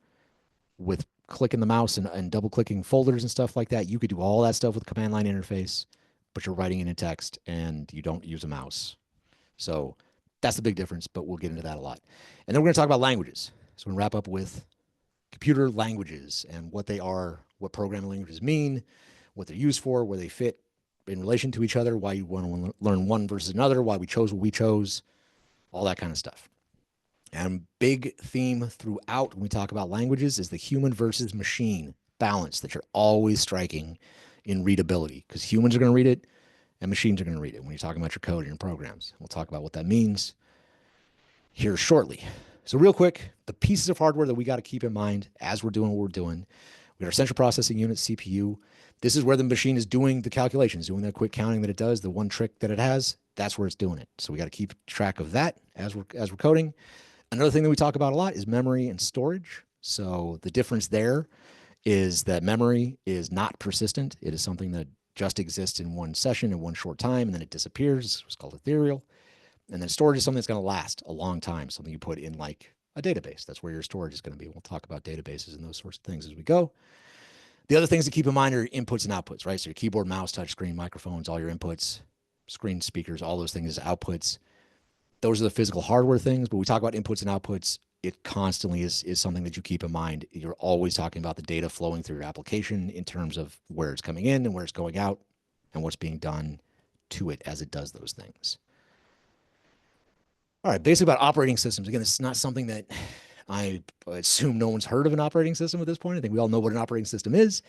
with clicking the mouse and double clicking folders and stuff like that. You could do all that stuff with command line interface, but you're writing it in text and you don't use a mouse. So that's the big difference, but we'll get into that a lot. And then we're going to talk about languages. So we're going to wrap up with computer languages and what they are, what programming languages mean, what they're used for, where they fit in relation to each other, why you want to learn one versus another, why we chose what we chose, all that kind of stuff. And big theme throughout when we talk about languages is the human versus machine balance that you're always striking in readability, because humans are going to read it and machines are going to read it when you're talking about your code and your programs. We'll talk about what that means here shortly. So real quick, the pieces of hardware that we got to keep in mind as we're doing what we're doing. We got our central processing unit, CPU. This is where the machine is doing the calculations, doing that quick counting that it does, the one trick that it has, that's where it's doing it. So we got to keep track of that as we're coding. Another thing that we talk about a lot is memory and storage. So the difference there is that memory is not persistent. It is something that just exists in one session in one short time, and then it disappears. It's called ethereal. And then storage is something that's going to last a long time, something you put in like a database. That's where your storage is going to be. We'll talk about databases and those sorts of things as we go. The other things to keep in mind are inputs and outputs, right? So your keyboard, mouse, touch screen, microphones, all your inputs, screen speakers, all those things as outputs. Those are the physical hardware things, but we talk about inputs and outputs. It constantly is something that you keep in mind. You're always talking about the data flowing through your application in terms of where it's coming in and where it's going out and what's being done to it as it does those things. All right, basically about operating systems. Again, it's not something that I assume no one's heard of an operating system at this point. I think we all know what an operating system is.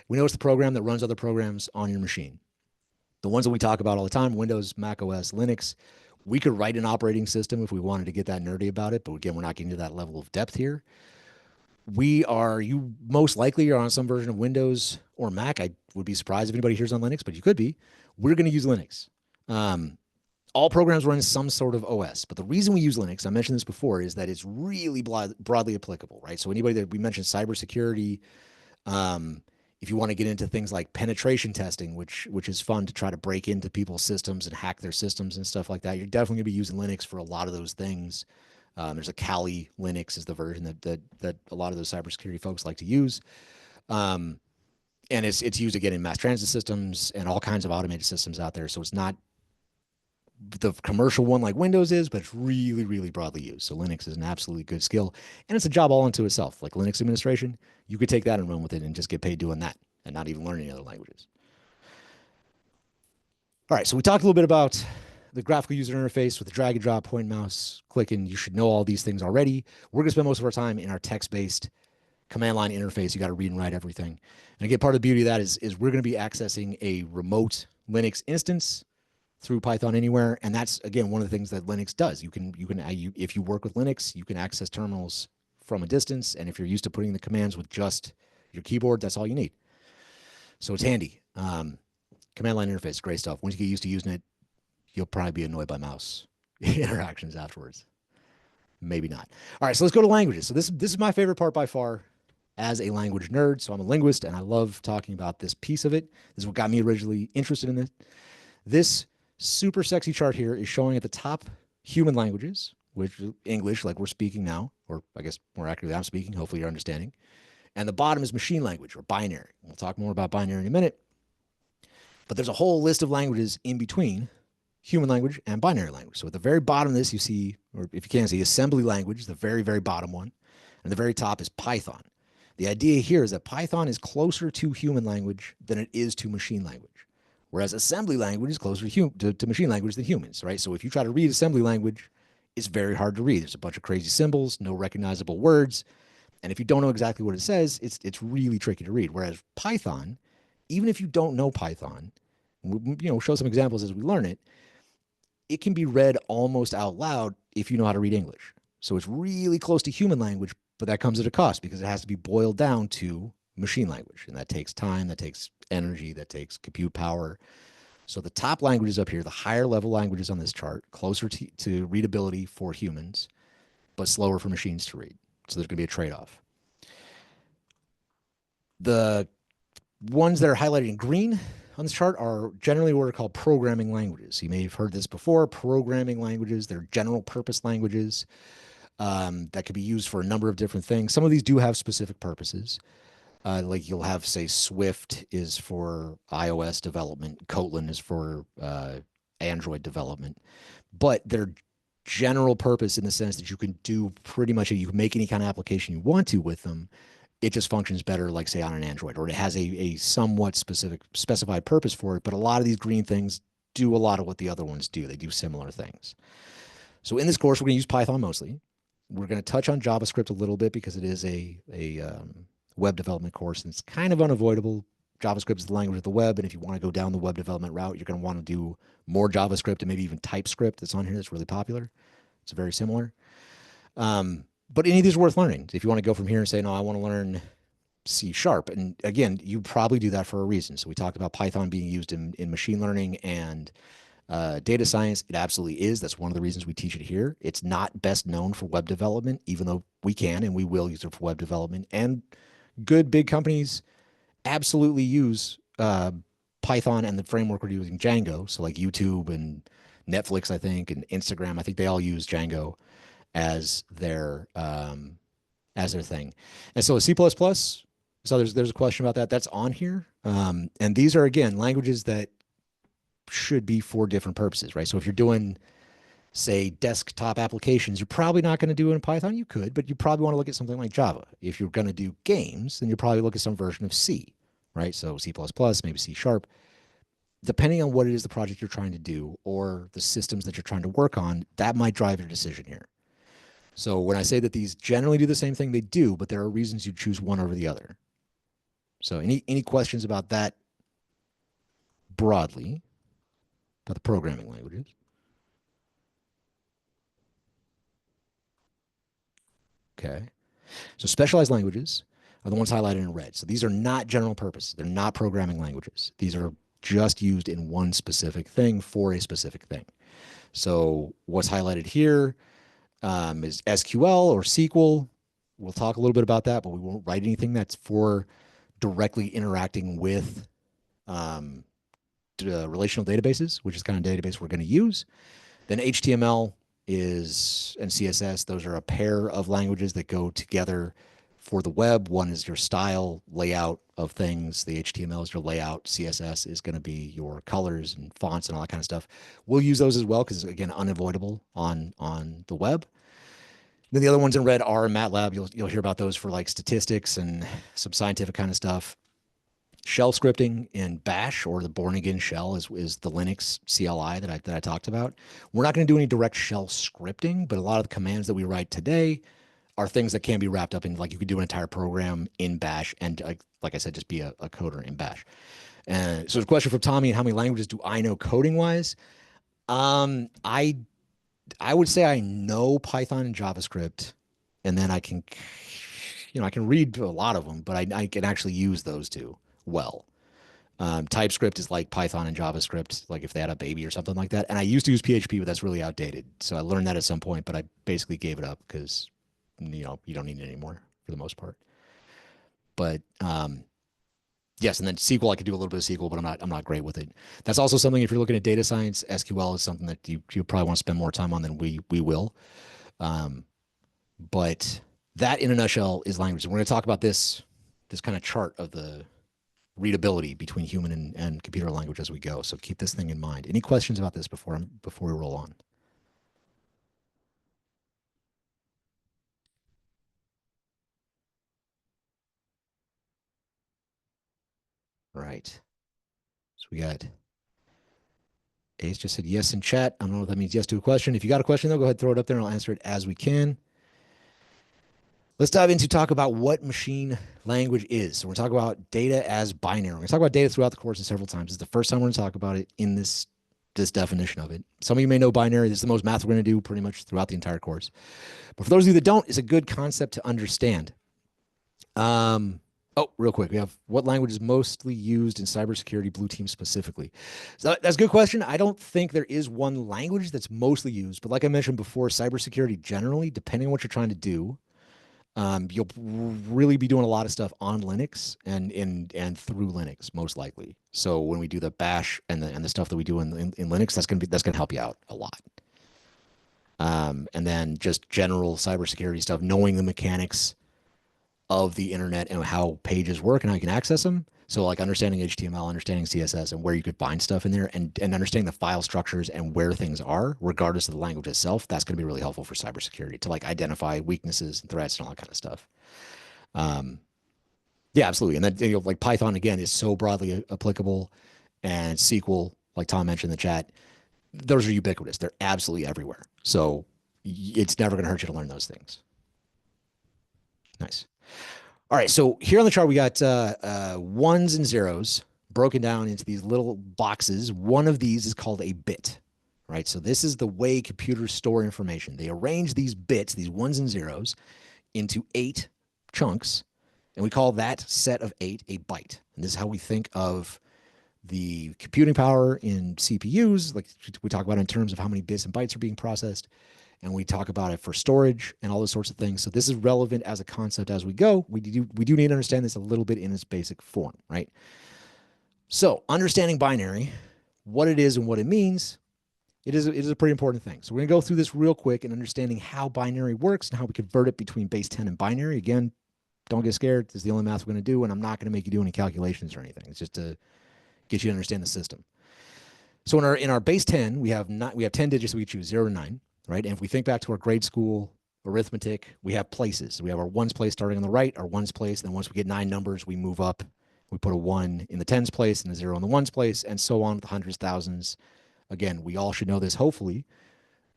We know it's the program that runs other programs on your machine. The ones that we talk about all the time, Windows, Mac OS, Linux. We could write an operating system if we wanted to get that nerdy about it, but again, we're not getting to that level of depth here. You most likely are on some version of Windows or Mac. I would be surprised if anybody here's on Linux, but you could be. We're going to use Linux. All programs run some sort of OS, but the reason we use Linux, I mentioned this before, is that it's really broadly applicable, right? So anybody that we mentioned cybersecurity, if you want to get into things like penetration testing, which is fun to try to break into people's systems and hack their systems and stuff like that, you're definitely going to be using Linux for a lot of those things. There's a Kali Linux is the version that a lot of those cybersecurity folks like to use. And it's used again in mass transit systems and all kinds of automated systems out there. So it's not the commercial one like Windows is, but it's really, really broadly used. So Linux is an absolutely good skill, and it's a job all unto itself. Like Linux administration, you could take that and run with it and just get paid doing that and not even learn any other languages. All right, so we talked a little bit about the graphical user interface with the drag and drop, point mouse, clicking. You should know all these things already. We're gonna spend most of our time in our text-based command line interface. You got to read and write everything. And again, part of the beauty of that is we're going to be accessing a remote Linux instance through Python Anywhere, and that's again one of the things that Linux does. If you work with Linux, you can access terminals from a distance, and if you're used to putting the commands with just your keyboard, that's all you need. So it's handy. Command line interface, great stuff. Once you get used to using it, you'll probably be annoyed by mouse interactions afterwards. Maybe not. All right, so let's go to languages. So this is my favorite part by far as a language nerd. So I'm a linguist, and I love talking about this piece of it. This is what got me originally interested in it. This super sexy chart here is showing at the top human languages, which is English, like we're speaking now, or I guess more accurately, I'm speaking. Hopefully you're understanding. And the bottom is machine language or binary. We'll talk more about binary in a minute. But there's a whole list of languages in between human language and binary language. So at the very bottom of this, you see, or if you can see, assembly language, the very, very bottom one. And the very top is Python. The idea here is that Python is closer to human language than it is to machine language, whereas assembly language is closer to machine language than humans, right? So if you try to read assembly language, it's very hard to read. There's a bunch of crazy symbols, no recognizable words. And if you don't know exactly what it says, it's really tricky to read. Whereas Python, even if you don't know Python, we'll show some examples as we learn it, it can be read almost out loud if you know how to read English. So it's really close to human language, but that comes at a cost because it has to be boiled down to machine language. And that takes time, that takes energy, that takes compute power. So the top languages up here, the higher level languages on this chart, closer to readability for humans, but slower for machines to read. So there's going to be a trade-off. The ones that are highlighted in green on this chart are generally what are called programming languages. You may have heard this before. Programming languages, they're general purpose languages that could be used for a number of different things. Some of these do have specific purposes. Like you'll have, say, Swift is for iOS development. Kotlin is for Android development. But they're general purpose in the sense that you can do pretty much, you can make any kind of application you want to with them. It just functions better, like say on an Android, or it has a somewhat specified purpose for it. But a lot of these green things do a lot of what the other ones do. They do similar things. So in this course, we're going to use Python mostly. We're going to touch on JavaScript a little bit because it is a web development course, and it's kind of unavoidable. JavaScript is the language of the web, and if you want to go down the web development route, you're going to want to do more JavaScript and maybe even TypeScript that's on here that's really popular. It's very similar. But any of these are worth learning. If you want to go from here and say, no, I want to learn C#, and again, you probably do that for a reason. So we talked about Python being used in machine learning and data science. It absolutely is. That's one of the reasons we teach it here. It's not best known for web development, even though we can and we will use it for web development. And good big companies absolutely use Python and the framework we're using, Django. So like YouTube and Netflix, I think, and Instagram, I think they all use Django as their thing. And so C++, so there's a question about that. That's on here. And these are, again, languages that should be for different purposes, right? So if you're doing, say, desktop applications, you're probably not going to do it in Python. You could, but you probably want to look at something like Java. If you're going to do games, then you'll probably look at some version of C, right? So C++, maybe C#. Depending on what it is the project you're trying to do or the systems that you're trying to work on, that might drive your decision here. So when I say that these generally do the same thing, they do, but there are reasons you choose one over the other. So any questions about that broadly, about the programming languages? Okay. So specialized languages are the ones highlighted in red. So these are not general purpose. They're not programming languages. These are just used in one specific thing for a specific thing. So what's highlighted here is SQL or SQL. We'll talk a little bit about that, but we won't write anything that's for directly interacting with relational databases, which is the kind of database we're going to use. Then HTML and CSS. Those are a pair of languages that go together for the web. One is your style layout of things. The HTML is your layout. CSS is going to be your colors and fonts and all that kind of stuff. We'll use those as well because, again, unavoidable on the web. Then the other ones in red are MATLAB. You'll hear about those for like statistics and some scientific kind of stuff. Shell scripting in Bash, or the Born Again shell, is the Linux CLI that I talked about. We're not going to do any direct shell scripting, but a lot of the commands that we write today are things that can be wrapped up in, like you could do an entire program in Bash and like I said, just be a coder in Bash. And so the question from Tommy, and how many languages do I know coding wise? I would say I know Python and JavaScript, and then I can, I can read a lot of them, but I can actually use those two well. TypeScript is like Python and JavaScript, like if they had a baby or something like that. And I used to use PHP, but that's really outdated. So I learned that at some point, but I basically gave it up because, you don't need it anymore for the most part. But yes, and then SQL, I could do a little bit of SQL, but I'm not great with it. That's also something, if you're looking at data science, SQL is something that you probably want to spend more time on than we will. But that, in a nutshell, is language. We're going to talk about this kind of chart of the readability between human and computer language as we go. So keep this thing in mind. Any questions about this before we roll on? All right. So we got Ace just said yes in chat. I don't know if that means yes to a question. If you got a question, though, go ahead and throw it up there and I'll answer it as we can. Let's dive into talk about what machine language is. So we're talking about data as binary. We're going to talk about data throughout the course and several times. It's the first time we're going to talk about it in this definition of it. Some of you may know binary. This is the most math we're going to do pretty much throughout the entire course. But for those of you that don't, it's a good concept to understand. Oh, real quick, we have what language is mostly used in cybersecurity, blue team specifically? So that's a good question. I don't think there is one language that's mostly used, but like I mentioned before, cybersecurity generally, depending on what you're trying to do, you'll really be doing a lot of stuff on Linux and through Linux, most likely. So when we do the Bash and the stuff that we do in Linux, that's gonna help you out a lot. And then just general cybersecurity stuff, knowing the mechanics of the internet and how pages work and how you can access them. So like understanding HTML, understanding CSS, and where you could find stuff in there, and understanding the file structures and where things are, regardless of the language itself, that's going to be really helpful for cybersecurity to like identify weaknesses and threats and all that kind of stuff. Yeah, absolutely. And then like Python, again, is so broadly applicable, and SQL, like Tom mentioned in the chat, those are ubiquitous. They're absolutely everywhere. So it's never going to hurt you to learn those things. Nice. All right, so here on the chart, we got ones and zeros broken down into these little boxes. One of these is called a bit, right? So this is the way computers store information. They arrange these bits, these ones and zeros, into 8 chunks, and we call that set of 8 a byte. And this is how we think of the computing power in CPUs, like we talk about in terms of how many bits and bytes are being processed. And we talk about it for storage and all those sorts of things. So this is relevant as a concept as we go. We do need to understand this a little bit in its basic form, right? So understanding binary, what it is and what it means, it is a pretty important thing. So we're gonna go through this real quick and understanding how binary works and how we convert it between base 10 and binary. Again, don't get scared. This is the only math we're gonna do, and I'm not gonna make you do any calculations or anything. It's just to get you to understand the system. So in our base 10, we have 10 digits that we choose, 0 to 9. Right? And if we think back to our grade school arithmetic, we have places. We have our ones place starting on the right, our ones place. And then once we get 9 numbers, we move up. We put a 1 in the tens place and a 0 in the ones place, and so on with the hundreds, thousands. Again, we all should know this, hopefully,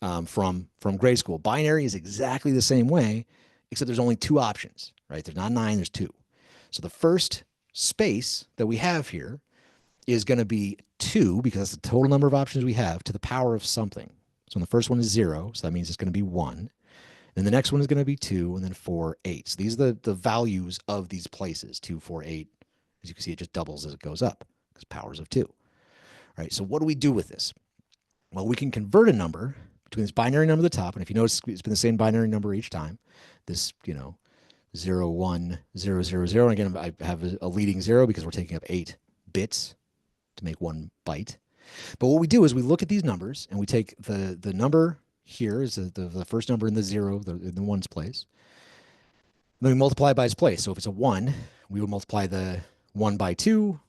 from grade school. Binary is exactly the same way, except there's only 2 options, right? There's not 9, there's 2. So the first space that we have here is going to be 2, because that's the total number of options we have, to the power of something. So the first one is 0, so that means it's going to be 1. Then the next one is going to be 2, and then 4, 8. So these are the values of these places, 2, 4, 8. As you can see, it just doubles as it goes up, because powers of 2. All right, so what do we do with this? Well, we can convert a number between this binary number at the top, and if you notice, it's been the same binary number each time. This, 0, 1, 0, 0, 0. And again, I have a leading 0 because we're taking up 8 bits to make 1 byte. But what we do is we look at these numbers and we take the number here is the first number in the 0, in the ones place. Then we multiply it by its place. So if it's a 1, we would multiply the 1 by 2.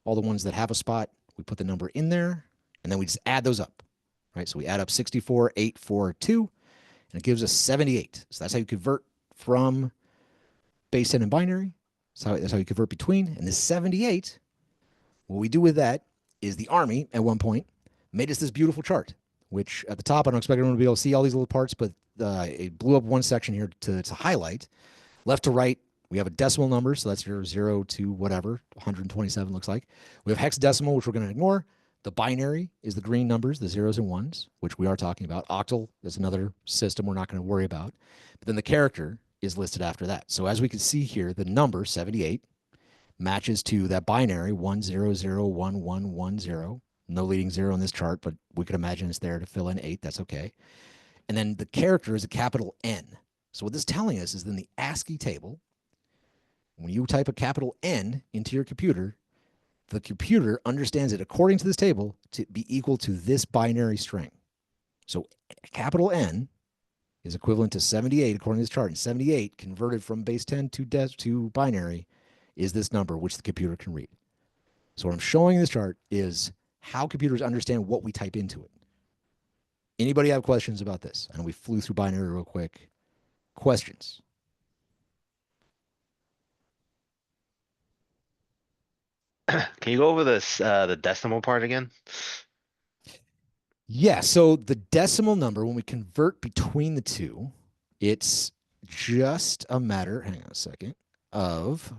All the ones that have a spot, we put the number in there, and then we just add those up, right? So we add up 64, 8, 4, 2, and it gives us 78. So that's how you convert from base 10 and binary. That's how you convert between. And the 78, what we do with that is the Army at one point made us this beautiful chart, which at the top, I don't expect everyone to be able to see all these little parts, but it blew up one section here to highlight. Left to right, we have a decimal number, so that's your 0 to whatever, 127 looks like. We have hexadecimal, which we're going to ignore. The binary is the green numbers, the zeros and ones, which we are talking about. Octal is another system we're not going to worry about. But then the character is listed after that. So as we can see here, the number 78 matches to that binary 1001110. No leading zero in this chart, but we could imagine it's there to fill in 8. That's okay. And then the character is a capital N. So what this is telling us is in the ASCII table, when you type a capital N into your computer, the computer understands it according to this table to be equal to this binary string. So capital N is equivalent to 78 according to this chart. And 78 converted from base 10 to binary is this number, which the computer can read. So what I'm showing in this chart is how computers understand what we type into it. Anybody have questions about this? I know we flew through binary real quick. Questions? Can you go over this, the decimal part again? Yeah, so the decimal number, when we convert between the two, it's just a matter, hang on a second, of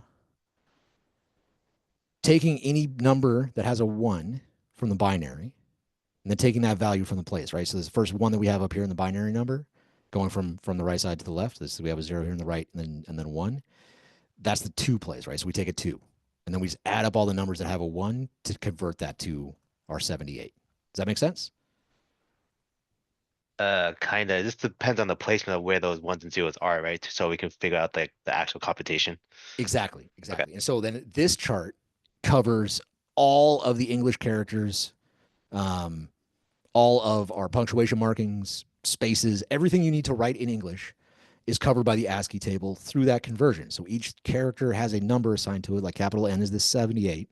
taking any number that has a 1 from the binary and then taking that value from the place, right? So this first one that we have up here in the binary number, going from the right side to the left. This, we have a 0 here on the right and then 1. That's the 2 place, right? So we take a 2. And then we just add up all the numbers that have a 1 to convert that to our 78. Does that make sense? Kind of. It just depends on the placement of where those ones and zeros are, right? So we can figure out the actual computation. Exactly. Okay. And so then this chart covers all of the English characters, all of our punctuation markings, spaces, everything you need to write in English is covered by the ASCII table through that conversion. So each character has a number assigned to it, like capital N is this 78.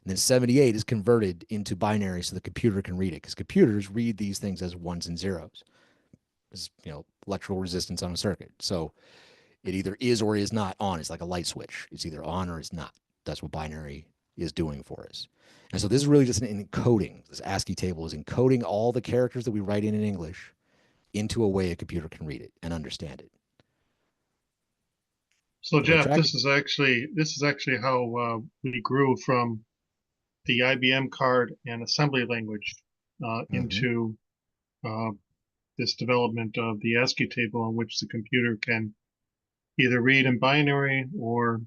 And then 78 is converted into binary so the computer can read it, because computers read these things as ones and zeros. It's, electrical resistance on a circuit. So it either is or is not on. It's like a light switch. It's either on or it's not. That's what binary is doing for us. And so this is really just an encoding. This ASCII table is encoding all the characters that we write in English into a way a computer can read it and understand it. So Jeff, this is actually how we grew from the IBM card and assembly language into this development of the ASCII table, in which the computer can either read in binary or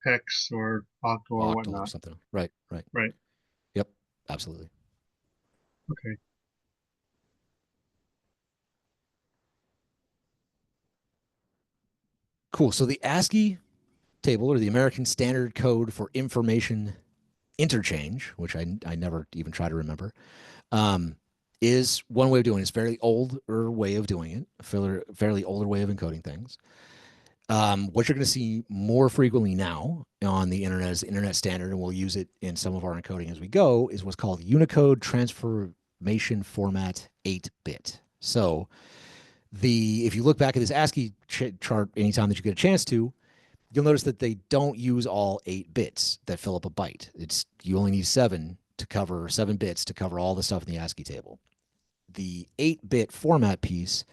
hex or octal or whatnot. Or something. Right. Yep, absolutely. Okay. Cool. So the ASCII table, or the American Standard Code for Information Interchange, which I never even try to remember, is one way of doing it. It's a fairly older way of doing it, a fairly older way of encoding things. What you're going to see more frequently now on the internet is the internet standard, and we'll use it in some of our encoding as we go, is what's called Unicode Transformation Format 8-bit. So if you look back at this ASCII chart anytime that you get a chance to, you'll notice that they don't use all 8 bits that fill up a byte. You only need 7 bits to cover all the stuff in the ASCII table. The 8-bit format piece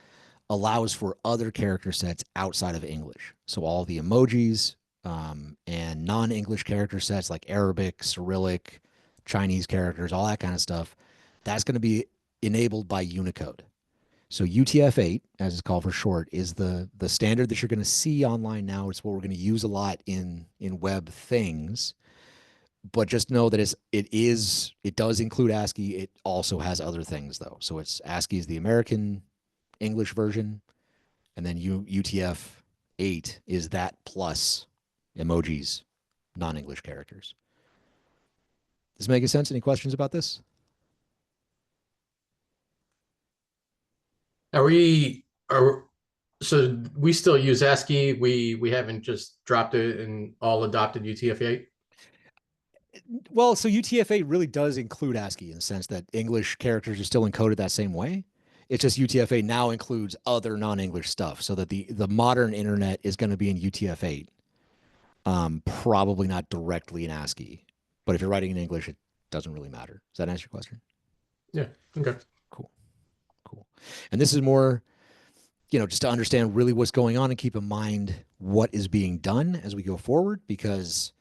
allows for other character sets outside of English. So all the emojis and non-English character sets like Arabic, Cyrillic, Chinese characters, all that kind of stuff, that's going to be enabled by Unicode. So UTF-8, as it's called for short, is the standard that you're going to see online now. It's what we're going to use a lot in web things. But just know that it does include ASCII. It also has other things though. So ASCII is the American English version, and then UTF-8 is that plus emojis, non-English characters. Does this make sense? Any questions about this? So we still use ASCII. We haven't just dropped it and all adopted UTF-8. Well, so UTF-8 really does include ASCII in the sense that English characters are still encoded that same way. It's just UTF-8 now includes other non-English stuff, so that the modern internet is going to be in UTF-8. Probably not directly in ASCII, but if you're writing in English, it doesn't really matter. Does that answer your question? Yeah. Okay. Cool. Cool. And this is more, just to understand really what's going on and keep in mind what is being done as we go forward, because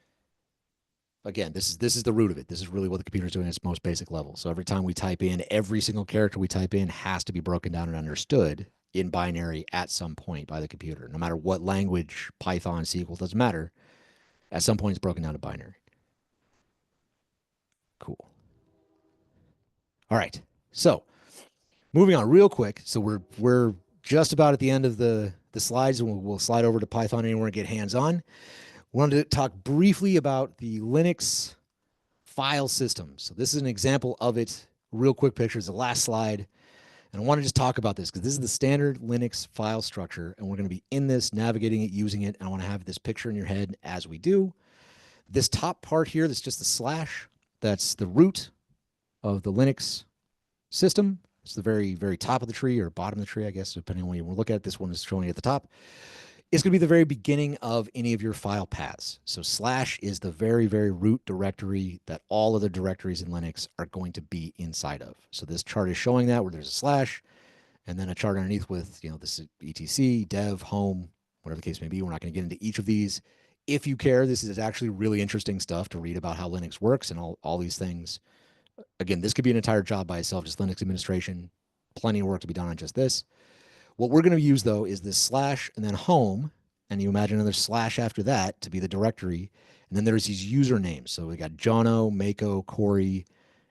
again, this is the root of it. This is really what the computer is doing at its most basic level. So every time we type in, every single character we type in has to be broken down and understood in binary at some point by the computer. No matter what language, Python, SQL, doesn't matter. At some point, it's broken down to binary. Cool. All right. So moving on real quick. So we're just about at the end of the slides, and we'll slide over to Python Anywhere and get hands-on. Wanted to talk briefly about the Linux file system. So this is an example of it. Real quick picture is the last slide. And I want to just talk about this because this is the standard Linux file structure, and we're going to be in this, navigating it, using it. And I want to have this picture in your head as we do. This top part here, that's just the slash, that's the root of the Linux system. It's the very, very top of the tree, or bottom of the tree, I guess, depending on when you look at it. This one is showing you at the top. It's going to be the very beginning of any of your file paths. So slash is the very, very root directory that all other directories in Linux are going to be inside of. So this chart is showing that, where there's a slash, and then a chart underneath with, this is etc, dev, home, whatever the case may be. We're not going to get into each of these. If you care, this is actually really interesting stuff to read about how Linux works and all these things. Again, this could be an entire job by itself, just Linux administration. Plenty of work to be done on just this. What we're going to use, though, is this slash and then home, and you imagine another slash after that to be the directory, and then there's these usernames. So we got Jono, Mako, Corey,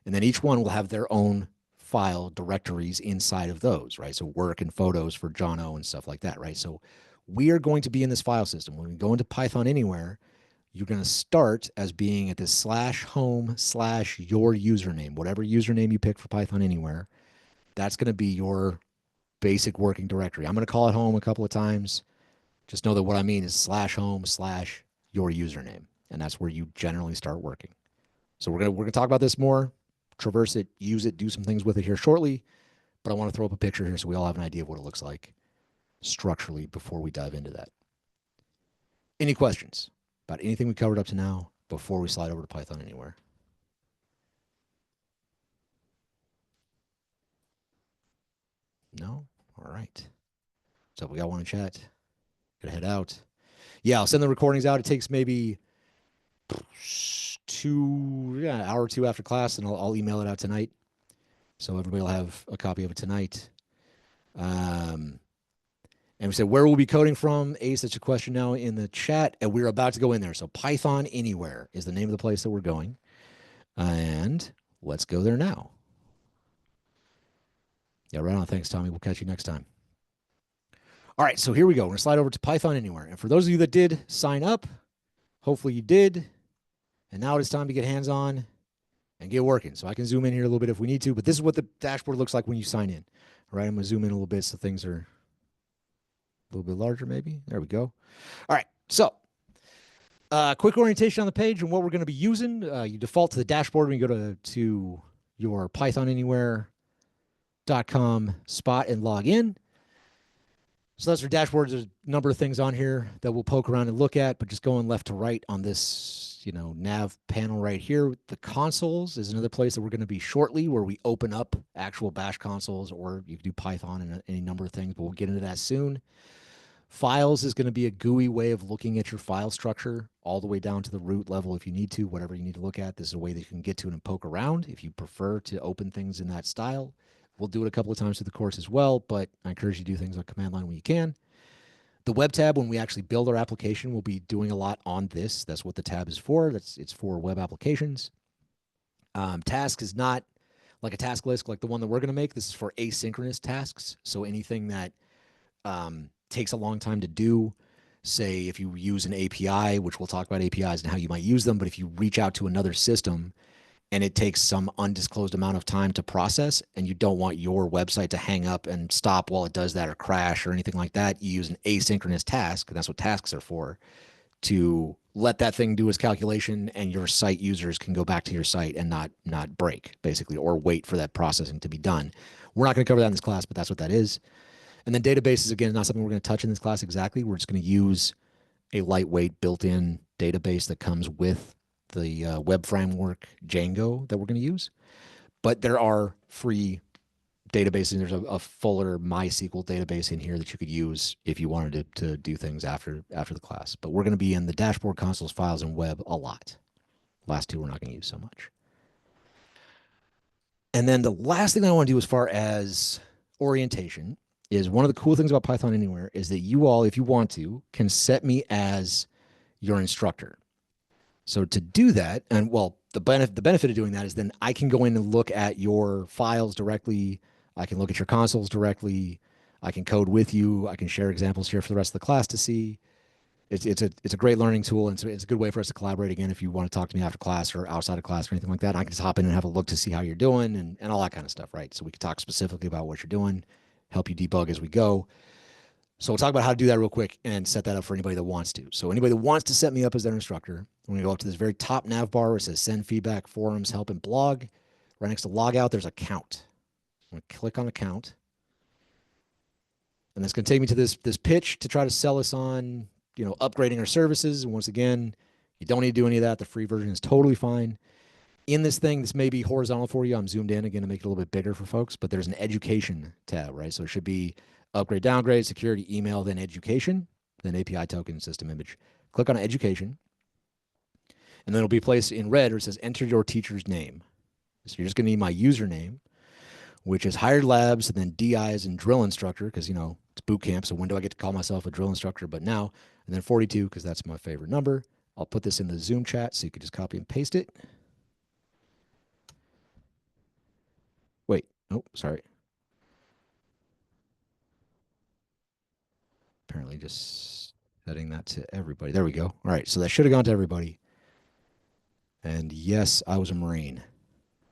and then each one will have their own file directories inside of those, right? So work and photos for Jono and stuff like that, right? So we are going to be in this file system. When we go into Python Anywhere, you're going to start as being at this slash home slash your username, whatever username you pick for Python Anywhere. That's going to be your basic working directory. I'm going to call it home a couple of times. Just know that what I mean is slash home slash your username, and that's where you generally start working. So we're going to talk about this more, traverse it, use it, do some things with it here shortly, but I want to throw up a picture here so we all have an idea of what it looks like structurally before we dive into that. Any questions about anything we covered up to now before we slide over to Python Anywhere? No? All right. So we got one in chat. Gotta head out. Yeah, I'll send the recordings out. It takes maybe an hour or two after class, and I'll email it out tonight. So everybody will have a copy of it tonight. And we said, where we'll be coding from? Ace, that's a question now in the chat, and we're about to go in there. So Python Anywhere is the name of the place that we're going. And let's go there now. Yeah, right on. Thanks, Tommy. We'll catch you next time. All right, so here we go. We're going to slide over to Python Anywhere. And for those of you that did sign up, hopefully you did. And now it is time to get hands-on and get working. So I can zoom in here a little bit if we need to, but this is what the dashboard looks like when you sign in. All right, I'm going to zoom in a little bit so things are a little bit larger maybe. There we go. All right, so quick orientation on the page and what we're going to be using. You default to the dashboard when you go to your pythonanywhere.com spot and log in. So that's our dashboard. There's a number of things on here that we'll poke around and look at, but just going left to right on this, nav panel right here. The consoles is another place that we're going to be shortly, where we open up actual bash consoles, or you can do Python and any number of things, but we'll get into that soon. Files is going to be a GUI way of looking at your file structure all the way down to the root level if you need to, whatever you need to look at. This is a way that you can get to it and poke around if you prefer to open things in that style. We'll do it a couple of times through the course as well, but I encourage you to do things on command line when you can. The web tab, when we actually build our application, we'll be doing a lot on this. That's what the tab is for. It's for web applications. Task is not like a task list like the one that we're going to make. This is for asynchronous tasks. So anything that takes a long time to do, say if you use an API, which we'll talk about APIs and how you might use them, but if you reach out to another system and it takes some undisclosed amount of time to process, and you don't want your website to hang up and stop while it does that or crash or anything like that, you use an asynchronous task, and that's what tasks are for, to let that thing do its calculation and your site users can go back to your site and not break, basically, or wait for that processing to be done. We're not going to cover that in this class, but that's what that is. And then databases, again, not something we're going to touch in this class exactly. We're just going to use a lightweight built-in database that comes with the web framework Django that we're going to use. But there are free databases. There's a fuller MySQL database in here that you could use if you wanted to do things after the class. But we're going to be in the dashboard, consoles, files, and web a lot. Last two we're not going to use so much. And then the last thing I want to do as far as orientation is one of the cool things about Python Anywhere is that you all, if you want to, can set me as your instructor. So to do that, and well, the benefit of doing that is then I can go in and look at your files directly. I can look at your consoles directly. I can code with you. I can share examples here for the rest of the class to see. It's a great learning tool, and it's a good way for us to collaborate. Again, if you want to talk to me after class or outside of class or anything like that, I can just hop in and have a look to see how you're doing and all that kind of stuff, right? So we can talk specifically about what you're doing, help you debug as we go. So we'll talk about how to do that real quick and set that up for anybody that wants to. So anybody that wants to set me up as their instructor, I'm going to go up to this very top nav bar where it says send feedback, forums, help, and blog. Right next to logout, there's account. I'm going to click on account. And that's going to take me to this pitch to try to sell us on, upgrading our services. And once again, you don't need to do any of that. The free version is totally fine. In this thing, this may be horizontal for you. I'm zoomed in again to make it a little bit bigger for folks, but there's an education tab, right? So it should be upgrade, downgrade, security, email, then education, then API token, system image. Click on education. And then it'll be placed in red where it says enter your teacher's name. So you're just going to need my username, which is Hired Labs, and then DI is in drill instructor, because, it's boot camp. So when do I get to call myself a drill instructor? But now, and then 42, because that's my favorite number. I'll put this in the Zoom chat so you can just copy and paste it. Wait, oh, sorry. Apparently just setting that to everybody. There we go. All right, so that should have gone to everybody. And yes, I was a Marine.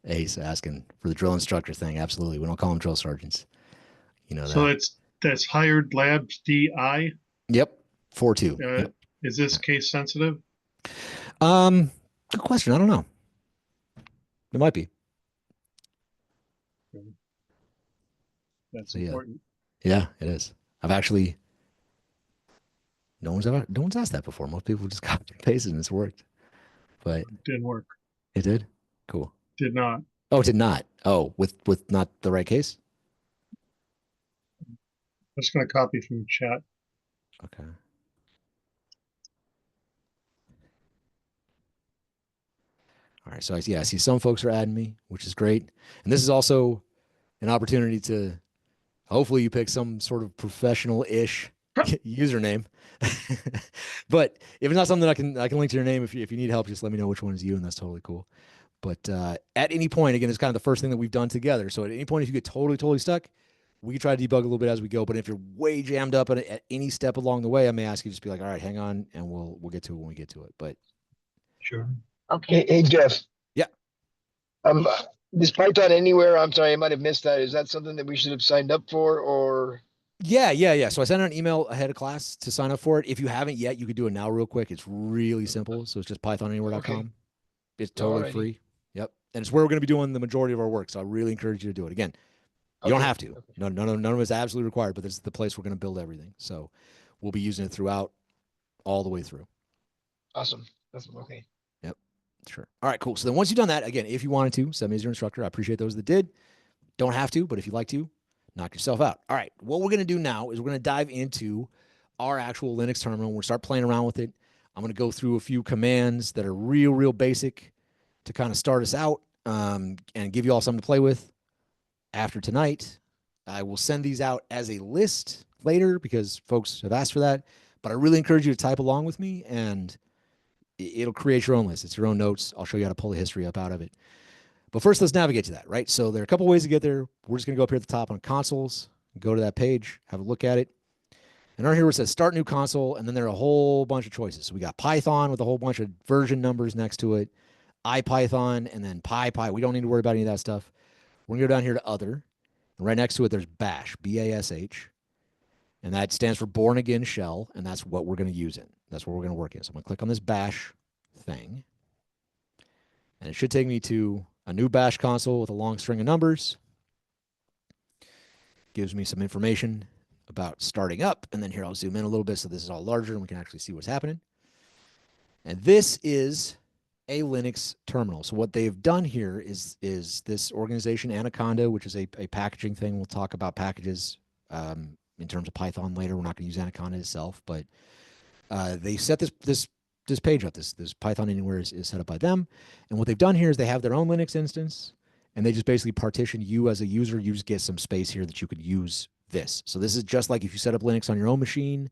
Ace asking for the drill instructor thing. Absolutely. We don't call them drill sergeants. So that's Hired Labs DI. Yep. 42. Yep. Is this case sensitive? Good question. I don't know. It might be. That's So, important. Yeah, it is. I've actually no one's asked that before. Most people just copy and paste it and it's worked. But It didn't work. it did? Cool. Did not. Oh, it did not. Oh, with not the right case? I'm just going to copy from the chat. Okay. All right. So I see some folks are adding me, which is great. And this is also an opportunity to hopefully you pick some sort of professional-ish username. But if it's not something I can link to your name, if you need help, just let me know which one is you, and that's totally cool. But at any point, again, it's kind of the first thing that we've done together. So at any point, if you get totally stuck, we can try to debug a little bit as we go. But if you're way jammed up at any step along the way, I may ask you to just be like, all right, hang on, and we'll get to it when we get to it. But Sure. Okay. Hey, Jeff. Yeah. This Python Anywhere, I'm sorry, I might have missed that. Is that something that we should have signed up for, or? Yeah. So I sent out an email ahead of class to sign up for it. If you haven't yet, you could do it now real quick. It's really simple. So it's just pythonanywhere.com. Okay. It's totally Alrighty. free. Yep. And it's where we're going to be doing the majority of our work. So I really encourage you to do it. Again, you don't Okay. have to. No, none of it's absolutely required, but this is the place we're going to build everything. So we'll be using it throughout, all the way through. Awesome. That's okay. Yep. Sure. All right, cool. So then once you've done that, again, if you wanted to, send me as your instructor. I appreciate those that did. Don't have to, but if you'd like to, knock yourself out. All right. What we're going to do now is we're going to dive into our actual Linux terminal. We'll start playing around with it. I'm going to go through a few commands that are real basic to kind of start us out and give you all something to play with after tonight. I will send these out as a list later because folks have asked for that. But I really encourage you to type along with me, and it'll create your own list. It's your own notes. I'll show you how to pull the history up out of it. But first, let's navigate to that, right? So there are a couple ways to get there. We're just going to go up here at the top on consoles, go to that page, have a look at it. And right here where it says start new console, and then there are a whole bunch of choices. So we got Python with a whole bunch of version numbers next to it, IPython, and then PyPy. We don't need to worry about any of that stuff. We're going to go down here to other. And right next to it, there's Bash, B-A-S-H. And that stands for Born Again Shell, and that's what we're going to use in. That's what we're going to work in. So I'm going to click on this Bash thing. And it should take me to a new Bash console with a long string of numbers. Gives me some information about starting up. And then here I'll zoom in a little bit so this is all larger and we can actually see what's happening. And this is a Linux terminal. So what they've done here is this organization Anaconda, which is a packaging thing. We'll talk about packages in terms of Python later. We're not going to use Anaconda itself, but they set this page up. This Python Anywhere is set up by them. And what they've done here is they have their own Linux instance, and they just basically partition you as a user. You just get some space here that you could use this. So this is just like if you set up Linux on your own machine,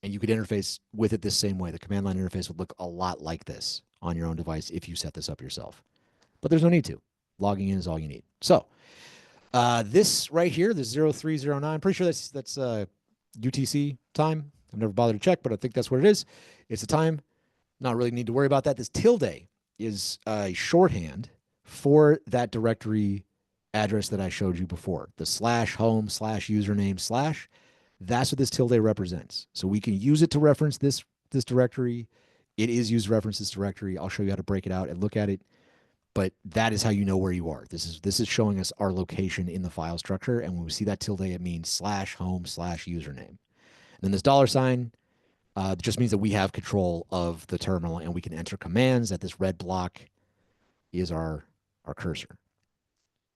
and you could interface with it this same way. The command line interface would look a lot like this on your own device if you set this up yourself. But there's no need to. Logging in is all you need. So this right here, the 0309, I'm pretty sure that's UTC time. I've never bothered to check, but I think that's what it is. It's a time. Not really need to worry about that. This tilde is a shorthand for that directory address that I showed you before. The /home/username/. That's what this tilde represents. So we can use it to reference this directory. It is used to reference this directory. I'll show you how to break it out and look at it. But that is how you know where you are. This is showing us our location in the file structure. And when we see that tilde, it means /home/username. And then this $sign just means that we have control of the terminal and we can enter commands. That this red block is our cursor.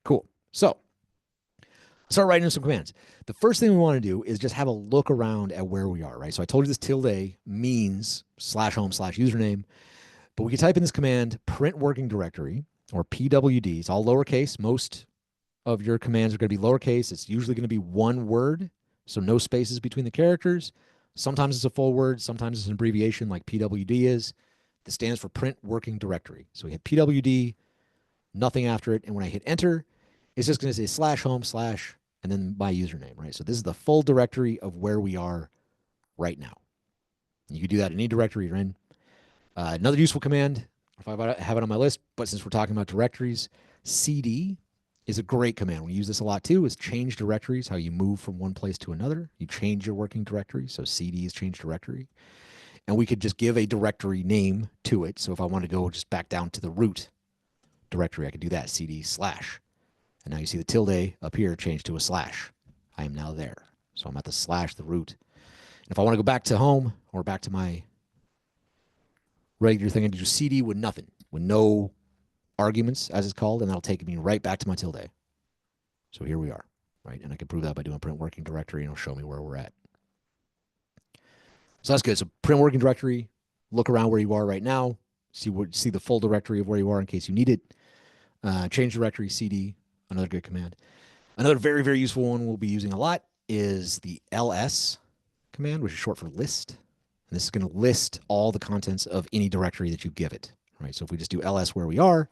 Cool. So start writing in some commands. The first thing we want to do is just have a look around at where we are, right? So I told you this tilde means /home/username, but we can type in this command, print working directory, or PWD. It's all lowercase. Most of your commands are going to be lowercase. It's usually going to be one word, so no spaces between the characters. Sometimes it's a full word. Sometimes it's an abbreviation like PWD is. This stands for print working directory. So we hit PWD, nothing after it, and when I hit enter, it's just going to say /home/ and then my username, right? So this is the full directory of where we are right now. You can do that in any directory you're in. Another useful command, if I have it on my list, but since we're talking about directories, CD is a great command. We use this a lot too, is change directories, how you move from one place to another. You change your working directory, so CD is change directory. And we could just give a directory name to it. So if I want to go just back down to the root directory, I could do that, CD/. And now you see the tilde up here changed to a /. I am now there. So I'm at the / the root. And if I want to go back to home or back to my regular thing, I do CD with nothing, with no arguments, as it's called, and that'll take me right back to my tilde. So here we are, right? And I can prove that by doing print working directory, and it'll show me where we're at. So that's good. So print working directory, look around where you are right now, see the full directory of where you are in case you need it. Change directory, CD, another good command. Another very, very useful one we'll be using a lot is the ls command, which is short for list. And this is going to list all the contents of any directory that you give it, right? So if we just do ls where we are,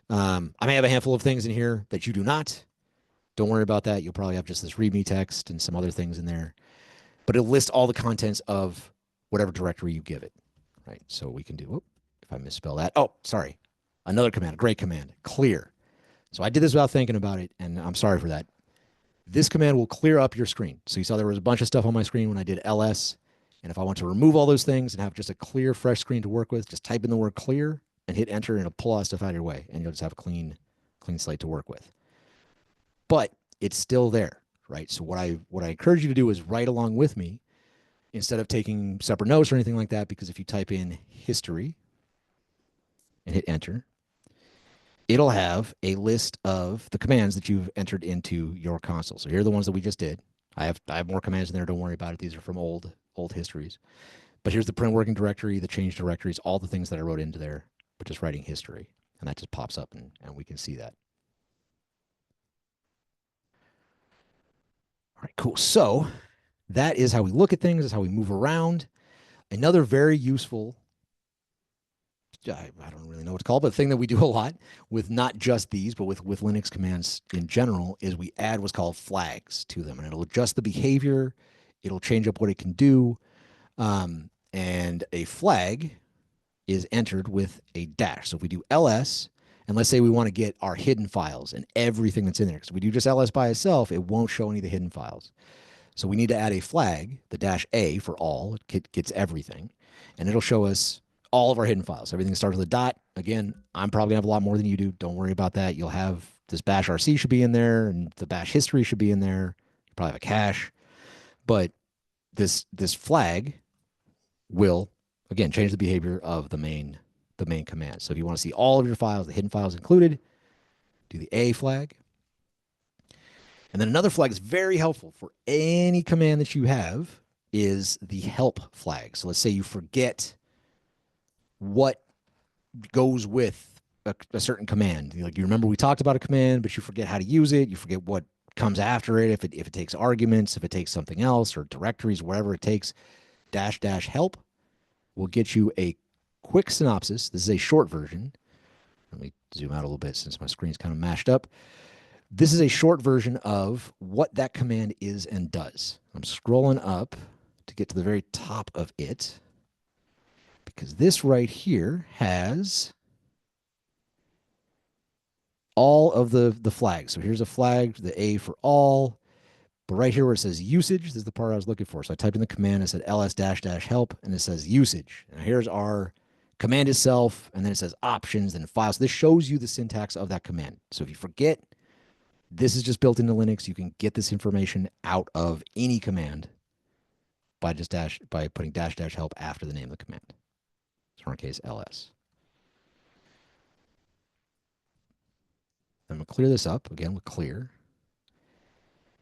I may have a handful of things in here that you do not. Don't worry about that. You'll probably have just this readme text and some other things in there. But it'll list all the contents of whatever directory you give it, right? So we can do, if I misspell that. Oh, sorry. Another command, a great command, clear. So I did this without thinking about it, and I'm sorry for that. This command will clear up your screen. So you saw there was a bunch of stuff on my screen when I did ls. And if I want to remove all those things and have just a clear, fresh screen to work with, just type in the word clear and hit enter, and it'll pull all that stuff out of your way, and you'll just have a clean slate to work with. But it's still there, right? So what I encourage you to do is write along with me instead of taking separate notes or anything like that, because if you type in history and hit enter, it'll have a list of the commands that you've entered into your console. So here are the ones that we just did. I have more commands in there. Don't worry about it. These are from old histories. But here's the print working directory, the change directories, all the things that I wrote into there, but just writing history. And that just pops up and we can see that. All right, cool. So that is how we look at things, is how we move around. Another very useful, I don't really know what to call it, but the thing that we do a lot with not just these, but with Linux commands in general, is we add what's called flags to them, and it'll adjust the behavior. It'll change up what it can do. And a flag is entered with a dash. So if we do ls, and let's say we want to get our hidden files and everything that's in there, because if we do just ls by itself, it won't show any of the hidden files. So we need to add a flag, the -a for all, it gets everything, and it'll show us all of our hidden files. Everything starts with a dot. Again, I'm probably gonna have a lot more than you do. Don't worry about that. You'll have this bash RC should be in there, and the bash history should be in there. You probably have a cache, but this flag will again, change the behavior of the main command. So if you want to see all of your files, the hidden files included, do the A flag. And then another flag is very helpful for any command that you have is the help flag. So let's say you forget what goes with a certain command. Like you remember we talked about a command, but you forget how to use it. You forget what comes after it. If it takes arguments, if it takes something else or directories, whatever it takes, --help will get you a quick synopsis. This is a short version. Let me zoom out a little bit since my screen's kind of mashed up. This is a short version of what that command is and does. I'm scrolling up to get to the very top of it because this right here has all of the flags. So here's a flag, the A for all, but right here where it says usage, this is the part I was looking for. So I typed in the command, it said ls-help, and it says usage. And here's our command itself, and then it says options and files. So this shows you the syntax of that command. So if you forget, this is just built into Linux. You can get this information out of any command by just putting --help after the name of the command. So in our case, ls. I'm going to clear this up again with clear.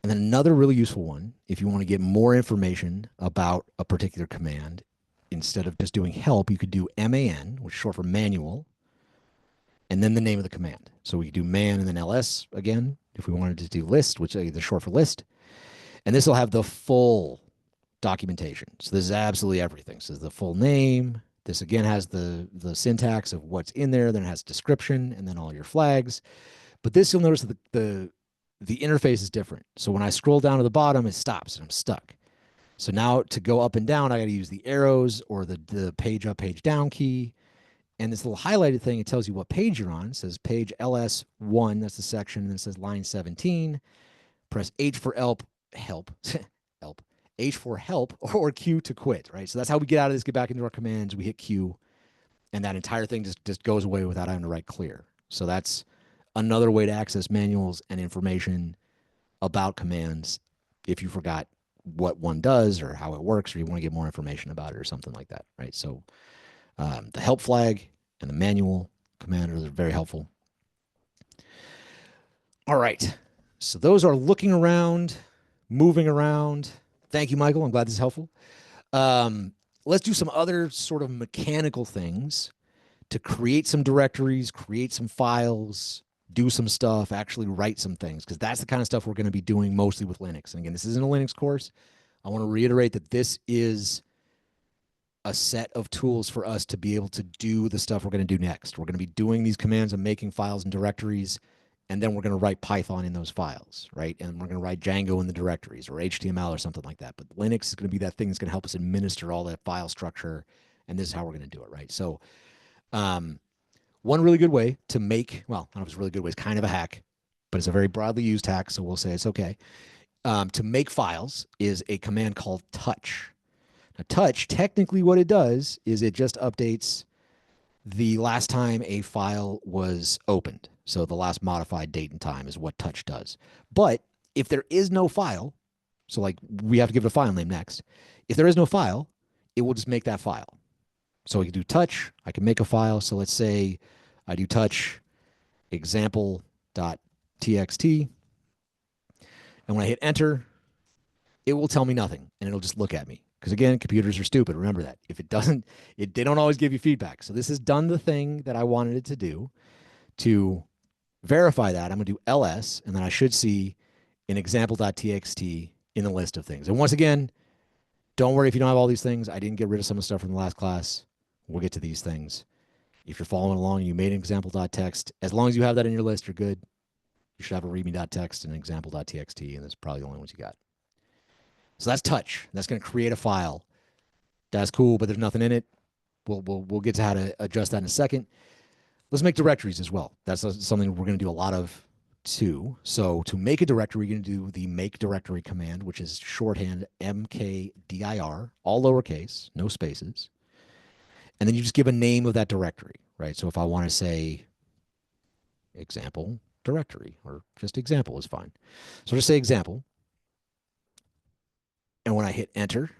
And then another really useful one, if you want to get more information about a particular command, instead of just doing help, you could do man, which is short for manual, and then the name of the command. So we could do man and then ls again, if we wanted to do list, which is short for list. And this will have the full documentation. So this is absolutely everything. So the full name. This again has the syntax of what's in there. Then it has description and then all your flags. But this, you'll notice that the interface is different. So when I scroll down to the bottom, it stops and I'm stuck. So now to go up and down, I got to use the arrows or the page up, page down key. And this little highlighted thing, it tells you what page you're on. It says page LS1, that's the section, and then it says line 17. Press H for help, H for help, or Q to quit, right? So that's how we get out of this, get back into our commands. We hit Q, and that entire thing just goes away without having to write clear. So that's another way to access manuals and information about commands if you forgot what one does or how it works, or you want to get more information about it or something like that, right? So the help flag and the manual command are very helpful. All right. So those are looking around, moving around. Thank you, Michael. I'm glad this is helpful. Let's do some other sort of mechanical things to create some directories, create some files, do some stuff, actually write some things, because that's the kind of stuff we're going to be doing mostly with Linux. And again, this isn't a Linux course. I want to reiterate that this is a set of tools for us to be able to do the stuff we're going to do next. We're going to be doing these commands and making files and directories, and then we're going to write Python in those files, right? And we're going to write Django in the directories or HTML or something like that. But Linux is going to be that thing that's going to help us administer all that file structure, and this is how we're going to do it, right? So one really good way to make, well, I don't know if it's a really good way, it's kind of a hack, but it's a very broadly used hack, so we'll say it's okay. To make files is a command called touch. Now, touch, technically what it does is it just updates the last time a file was opened. So the last modified date and time is what touch does. But if there is no file, so like we have to give it a file name next. If there is no file, it will just make that file. So we can do touch. I can make a file. So let's say I do touch example.txt. And when I hit enter, it will tell me nothing and it'll just look at me. Because again, computers are stupid. Remember that. If it doesn't, they don't always give you feedback. So this has done the thing that I wanted it to do. To verify that, I'm going to do ls, and then I should see an example.txt in the list of things. And once again, don't worry if you don't have all these things. I didn't get rid of some of the stuff from the last class. We'll get to these things. If you're following along and you made an example.txt, as long as you have that in your list, you're good. You should have a readme.txt and an example.txt, and that's probably the only ones you got. So that's touch. That's going to create a file. That's cool, but there's nothing in it. We'll get to how to adjust that in a second. Let's make directories as well. That's something we're going to do a lot of too. So to make a directory, you're going to do the make directory command, which is shorthand mkdir, all lowercase, no spaces. And then you just give a name of that directory, right? So if I want to say example directory or just example is fine. So just say example. And when I hit enter,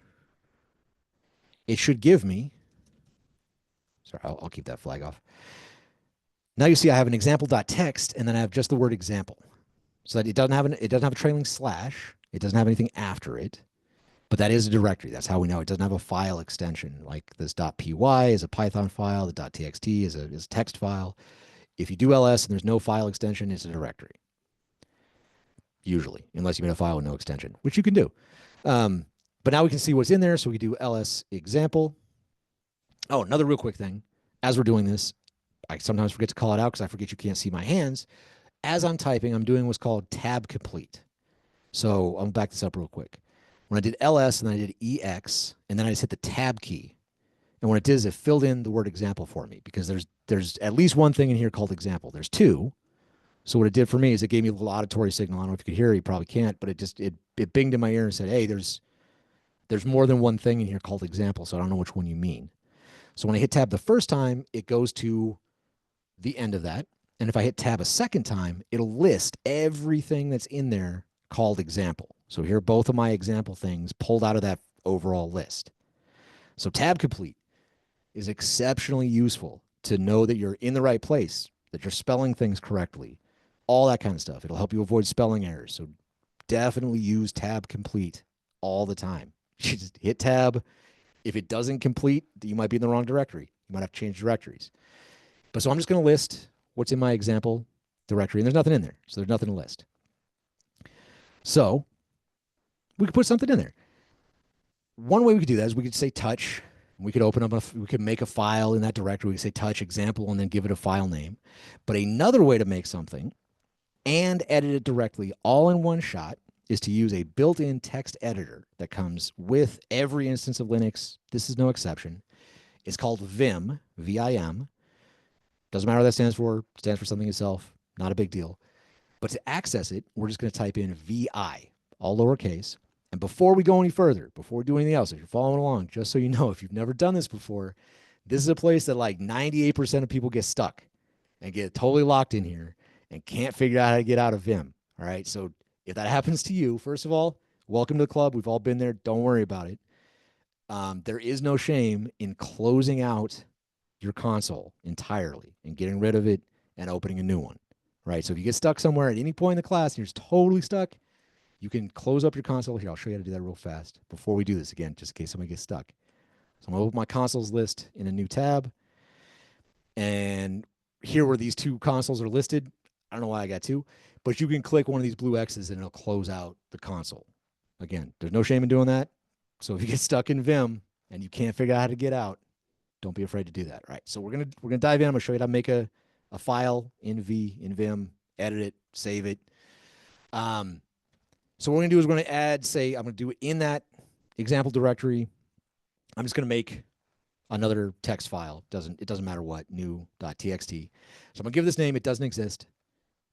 it should give me Sorry, I'll keep that flag off. Now you see I have an example.txt, and then I have just the word example. So that it doesn't have a trailing slash. It doesn't have anything after it, but that is a directory. That's how we know it doesn't have a file extension. Like this .py is a Python file. The .txt is a text file. If you do ls and there's no file extension, it's a directory. Usually, unless you made a file with no extension, which you can do. But now we can see what's in there. So we do ls example. Oh, another real quick thing. As we're doing this, I sometimes forget to call it out because I forget you can't see my hands. As I'm typing, I'm doing what's called tab complete. So I'll back this up real quick. When I did ls and then I did ex, and then I just hit the tab key. And what it did is it filled in the word example for me, because there's at least one thing in here called example. There's two. So what it did for me is it gave me a little auditory signal. I don't know if you could hear it, you probably can't, but it binged in my ear and said, hey, there's more than one thing in here called example, so I don't know which one you mean. So when I hit tab the first time, it goes to the end of that. And if I hit tab a second time, it'll list everything that's in there called example. So here are both of my example things pulled out of that overall list. So tab complete is exceptionally useful to know that you're in the right place, that you're spelling things correctly, all that kind of stuff. It'll help you avoid spelling errors. So definitely use tab complete all the time. You just hit tab. If it doesn't complete, you might be in the wrong directory. You might have to change directories. But so I'm just going to list what's in my example directory, and there's nothing in there. So there's nothing to list. So we could put something in there. One way we could do that is we could say touch. We could open up we could make a file in that directory. We could say touch example and then give it a file name. But another way to make something and edit it directly all in one shot is to use a built-in text editor that comes with every instance of Linux. This is no exception. It's called Vim, V-I-M. Doesn't matter what that stands for. It stands for something itself. Not a big deal. But to access it, we're just going to type in VI, all lowercase. And before we go any further, before we do anything else, if you're following along, just so you know, if you've never done this before, this is a place that like 98% of people get stuck and get totally locked in here and can't figure out how to get out of Vim. All right. So if that happens to you, first of all, welcome to the club. We've all been there. Don't worry about it. There is no shame in closing out your console entirely and getting rid of it and opening a new one. Right. So if you get stuck somewhere at any point in the class and you're just totally stuck, you can close up your console. Here, I'll show you how to do that real fast before we do this again, just in case somebody gets stuck. So I'm going to open my consoles list in a new tab. And here where these two consoles are listed, I don't know why I got two, but you can click one of these blue X's and it'll close out the console. Again, there's no shame in doing that. So if you get stuck in Vim and you can't figure out how to get out, don't be afraid to do that. All right. So we're gonna dive in. I'm gonna show you how to make a file in Vim, edit it, save it. So what we're going to do is we're going to add, say, I'm going to do it in that example directory. I'm just going to make another text file. It doesn't matter what, new.txt. So I'm going to give this name. It doesn't exist.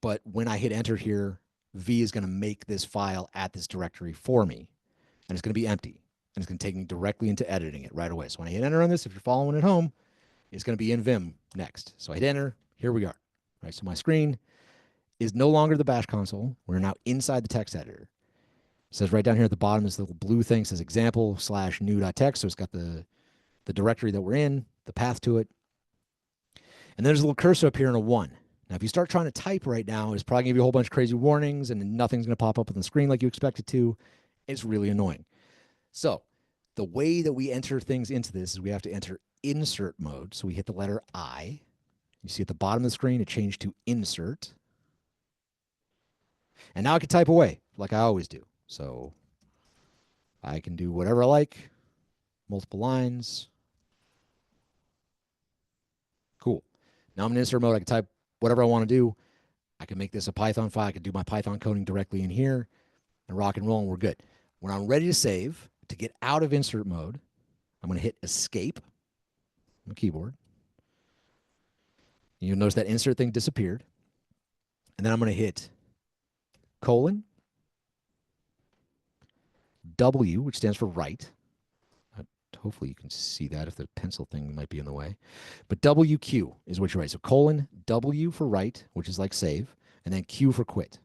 But when I hit enter here, V is going to make this file at this directory for me. And it's going to be empty. And it's going to take me directly into editing it right away. So when I hit enter on this, if you're following at home, it's going to be in Vim next. So I hit enter. Here we are. All right, so my screen is no longer the bash console. We're now inside the text editor. It says right down here at the bottom, this little blue thing says example/new.txt. So it's got the directory that we're in, the path to it. And there's a little cursor up here in a 1. Now, if you start trying to type right now, it's probably going to give you a whole bunch of crazy warnings and nothing's going to pop up on the screen like you expect it to. It's really annoying. So the way that we enter things into this is we have to enter insert mode. So we hit the letter I. You see at the bottom of the screen, it changed to insert. And now I can type away like I always do. So I can do whatever I like, multiple lines. Cool. Now I'm in insert mode. I can type whatever I want to do. I can make this a Python file. I can do my Python coding directly in here and rock and roll, and we're good. When I'm ready to save, to get out of insert mode, I'm going to hit escape on the keyboard. You'll notice that insert thing disappeared. And then I'm going to hit colon, W, which stands for write. Hopefully you can see that if the pencil thing might be in the way. But WQ is what you write. So colon, W for write, which is like save, and then Q for quit.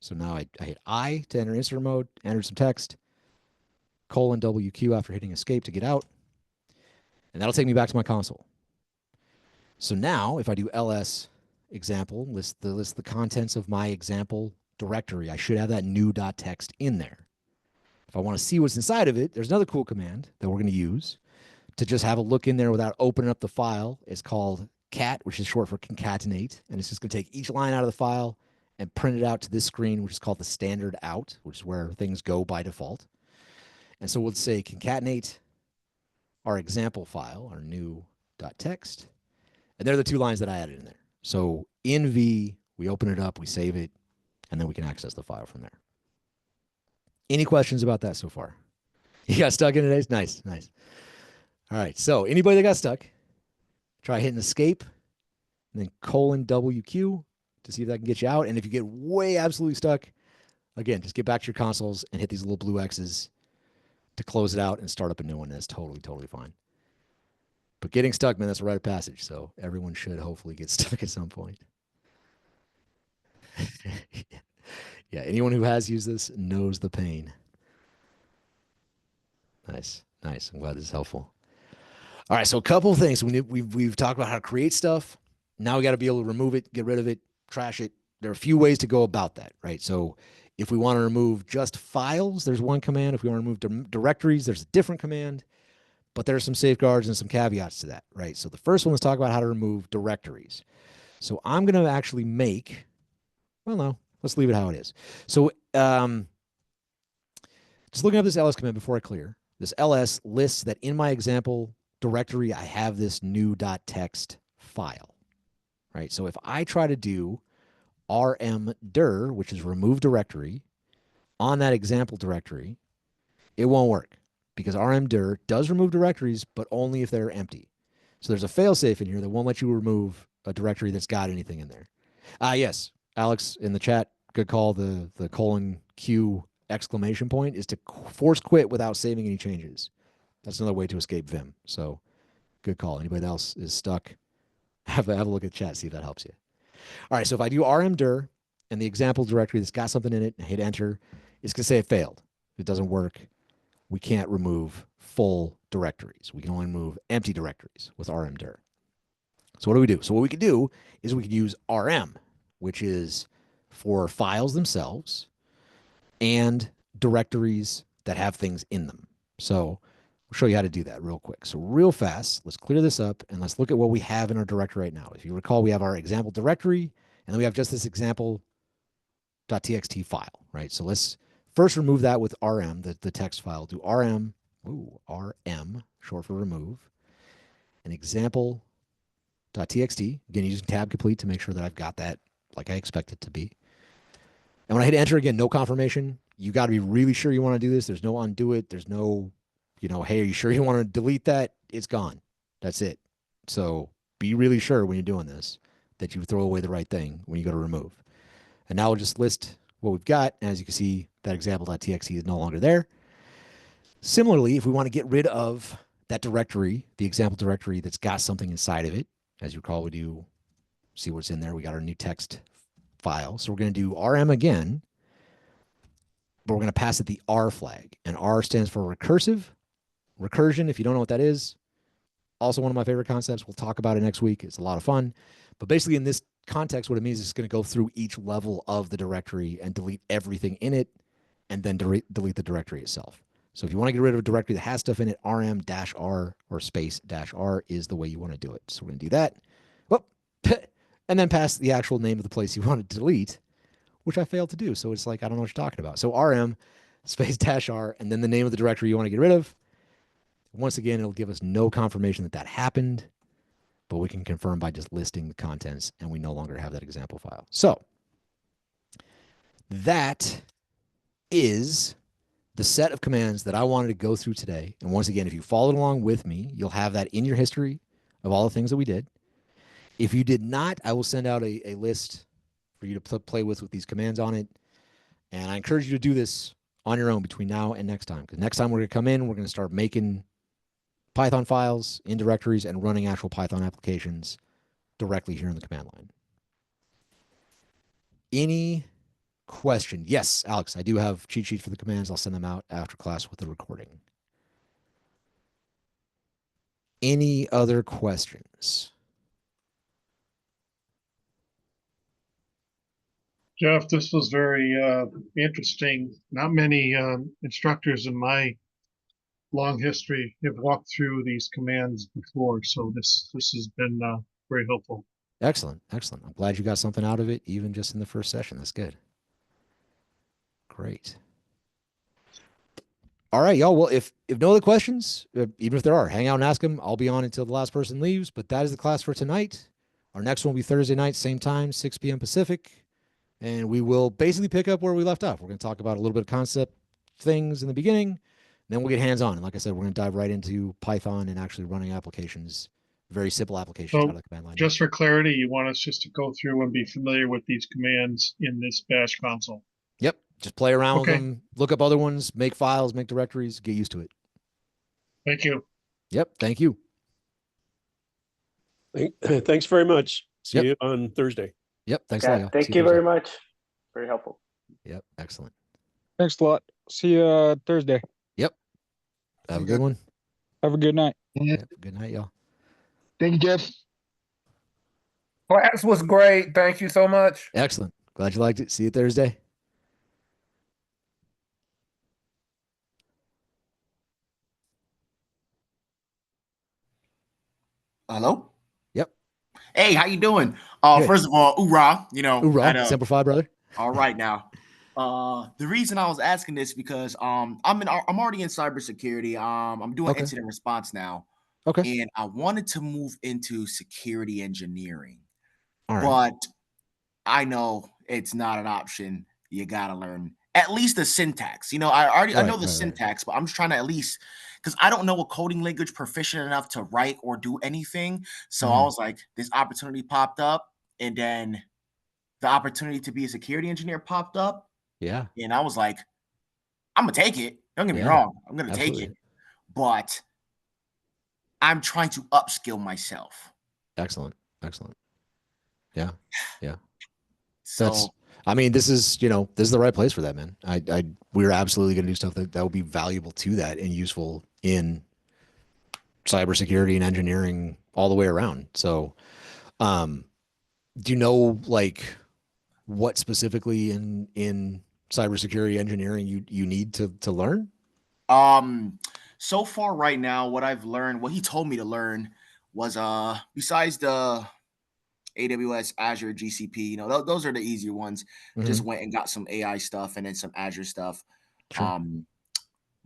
So now I hit I to enter insert mode, enter some text, colon WQ after hitting escape to get out. And that'll take me back to my console. So now if I do ls example, list the contents of my example directory, I should have that new.txt in there. If I want to see what's inside of it, there's another cool command that we're going to use to just have a look in there without opening up the file. It's called cat, which is short for concatenate. And it's just going to take each line out of the file and print it out to this screen, which is called the standard out, which is where things go by default. And so we'll say concatenate our example file, our new.txt. And they're the 2 lines that I added in there. So in V, we open it up, we save it, and then we can access the file from there. Any questions about that so far? You got stuck in it? Nice, nice. All right, so anybody that got stuck, try hitting escape and then :WQ to see if that can get you out. And if you get way absolutely stuck, again, just get back to your consoles and hit these little blue X's to close it out and start up a new one. That's totally, totally fine. But getting stuck, man, that's a rite of passage. So everyone should hopefully get stuck at some point. Yeah, anyone who has used this knows the pain. Nice, nice. I'm glad this is helpful. All right, so a couple of things. We've talked about how to create stuff. Now we got to be able to remove it, get rid of it, trash it. There are a few ways to go about that, right? So if we want to remove just files, there's one command. If we want to remove directories, there's a different command. But there are some safeguards and some caveats to that, right? So the first one is talk about how to remove directories. So I'm going to actually make, well, no, let's leave it how it is. So just looking up this ls command before I clear, this ls lists that in my example directory, I have this new.txt file, right? So if I try to do rmdir, which is remove directory, on that example directory, it won't work because rmdir does remove directories, but only if they're empty. So there's a failsafe in here that won't let you remove a directory that's got anything in there. Yes, Alex in the chat, good call. The :Q exclamation point is to force quit without saving any changes. That's another way to escape Vim. So good call. Anybody else is stuck, have a look at chat, see if that helps you. All right, so if I do rmdir and the example directory that's got something in it and hit enter, it's going to say it failed. If it doesn't work, we can't remove full directories. We can only remove empty directories with rmdir. So what do we do? So what we could do is we could use rm, which is for files themselves and directories that have things in them. So we'll show you how to do that real quick. So real fast, let's clear this up and let's look at what we have in our directory right now. If you recall, we have our example directory and then we have just this example.txt file, right? So let's first remove that with rm, the text file. Do rm, short for remove, an example.txt. Again, using tab complete to make sure that I've got that like I expect it to be. And when I hit enter again, no confirmation. You got to be really sure you want to do this. There's no undo it. There's no, hey, are you sure you want to delete that? It's gone. That's it. So be really sure when you're doing this that you throw away the right thing when you go to remove. And now we'll just list what we've got. And as you can see, that example.txt is no longer there. Similarly, if we want to get rid of that directory, the example directory that's got something inside of it, as you recall, we do see what's in there. We got our new text file. So we're going to do rm again, but we're going to pass it the R flag. And R stands for recursion. If you don't know what that is, also one of my favorite concepts. We'll talk about it next week. It's a lot of fun. But basically in this context, what it means is it's going to go through each level of the directory and delete everything in it and then delete the directory itself. So if you want to get rid of a directory that has stuff in it, rm-r or space-r is the way you want to do it. So we're going to do that. Whoop. And then pass the actual name of the place you want to delete, which I failed to do. So it's like, I don't know what you're talking about. So rm space-r and then the name of the directory you want to get rid of. Once again, it'll give us no confirmation that that happened, but we can confirm by just listing the contents and we no longer have that example file. So that is the set of commands that I wanted to go through today. And once again, if you followed along with me, you'll have that in your history of all the things that we did. If you did not, I will send out a list for you to play with these commands on it. And I encourage you to do this on your own between now and next time. Because next time we're going to come in, we're going to start making Python files in directories and running actual Python applications directly here in the command line. Any question? Yes, Alex, I do have cheat sheets for the commands. I'll send them out after class with the recording. Any other questions? Jeff, this was very interesting. Not many instructors in my long history have walked through these commands before, so this has been very helpful. Excellent. Excellent. I'm glad you got something out of it, even just in the first session. That's good. Great. All right, y'all. Well, if no other questions, even if there are, hang out and ask them. I'll be on until the last person leaves, but that is the class for tonight. Our next one will be Thursday night, same time, 6 p.m. Pacific. And we will basically pick up where we left off. We're going to talk about a little bit of concept things in the beginning, then we'll get hands-on. And like I said, we're going to dive right into Python and actually running applications, very simple applications out of the command line. Just for clarity, you want us just to go through and be familiar with these commands in this bash console. Yep. Just play around with them, look up other ones, make files, make directories, get used to it. Thank you. Yep. Thank you. Thanks very much. See you on Thursday. Yep. Thanks a lot. Yeah, thank you very much. Very helpful. Yep. Excellent. Thanks a lot. See you Thursday. Yep. Have a good one. Have a good night. Yep. Good night, y'all. Thank you, Jeff. Class was great. Thank you so much. Excellent. Glad you liked it. See you Thursday. Hello? Yep. Hey, how you doing? Good. First of all, hoorah, Hoorah, Simplify, brother. All right now. The reason I was asking this because I'm already in cybersecurity. I'm doing incident response now. Okay. And I wanted to move into security engineering. All right. But I know it's not an option. You gotta learn at least the syntax. I know the syntax, but I'm just trying to at least, because I don't know a coding language proficient enough to write or do anything. So I was like, this opportunity popped up, and then the opportunity to be a security engineer popped up. Yeah. And I was like, I'm gonna take it. Don't get me wrong. I'm gonna take it. But I'm trying to upskill myself. Excellent. Excellent. Yeah. Yeah. So this is the right place for that, man. We're absolutely going to do stuff that will be valuable to that and useful in cybersecurity and engineering all the way around. So, do you know what specifically in cybersecurity engineering you need to learn? So far right now, what I've learned, what he told me to learn was besides the AWS, Azure, GCP, those are the easier ones. Mm-hmm. Just went and got some AI stuff and then some Azure stuff. Sure.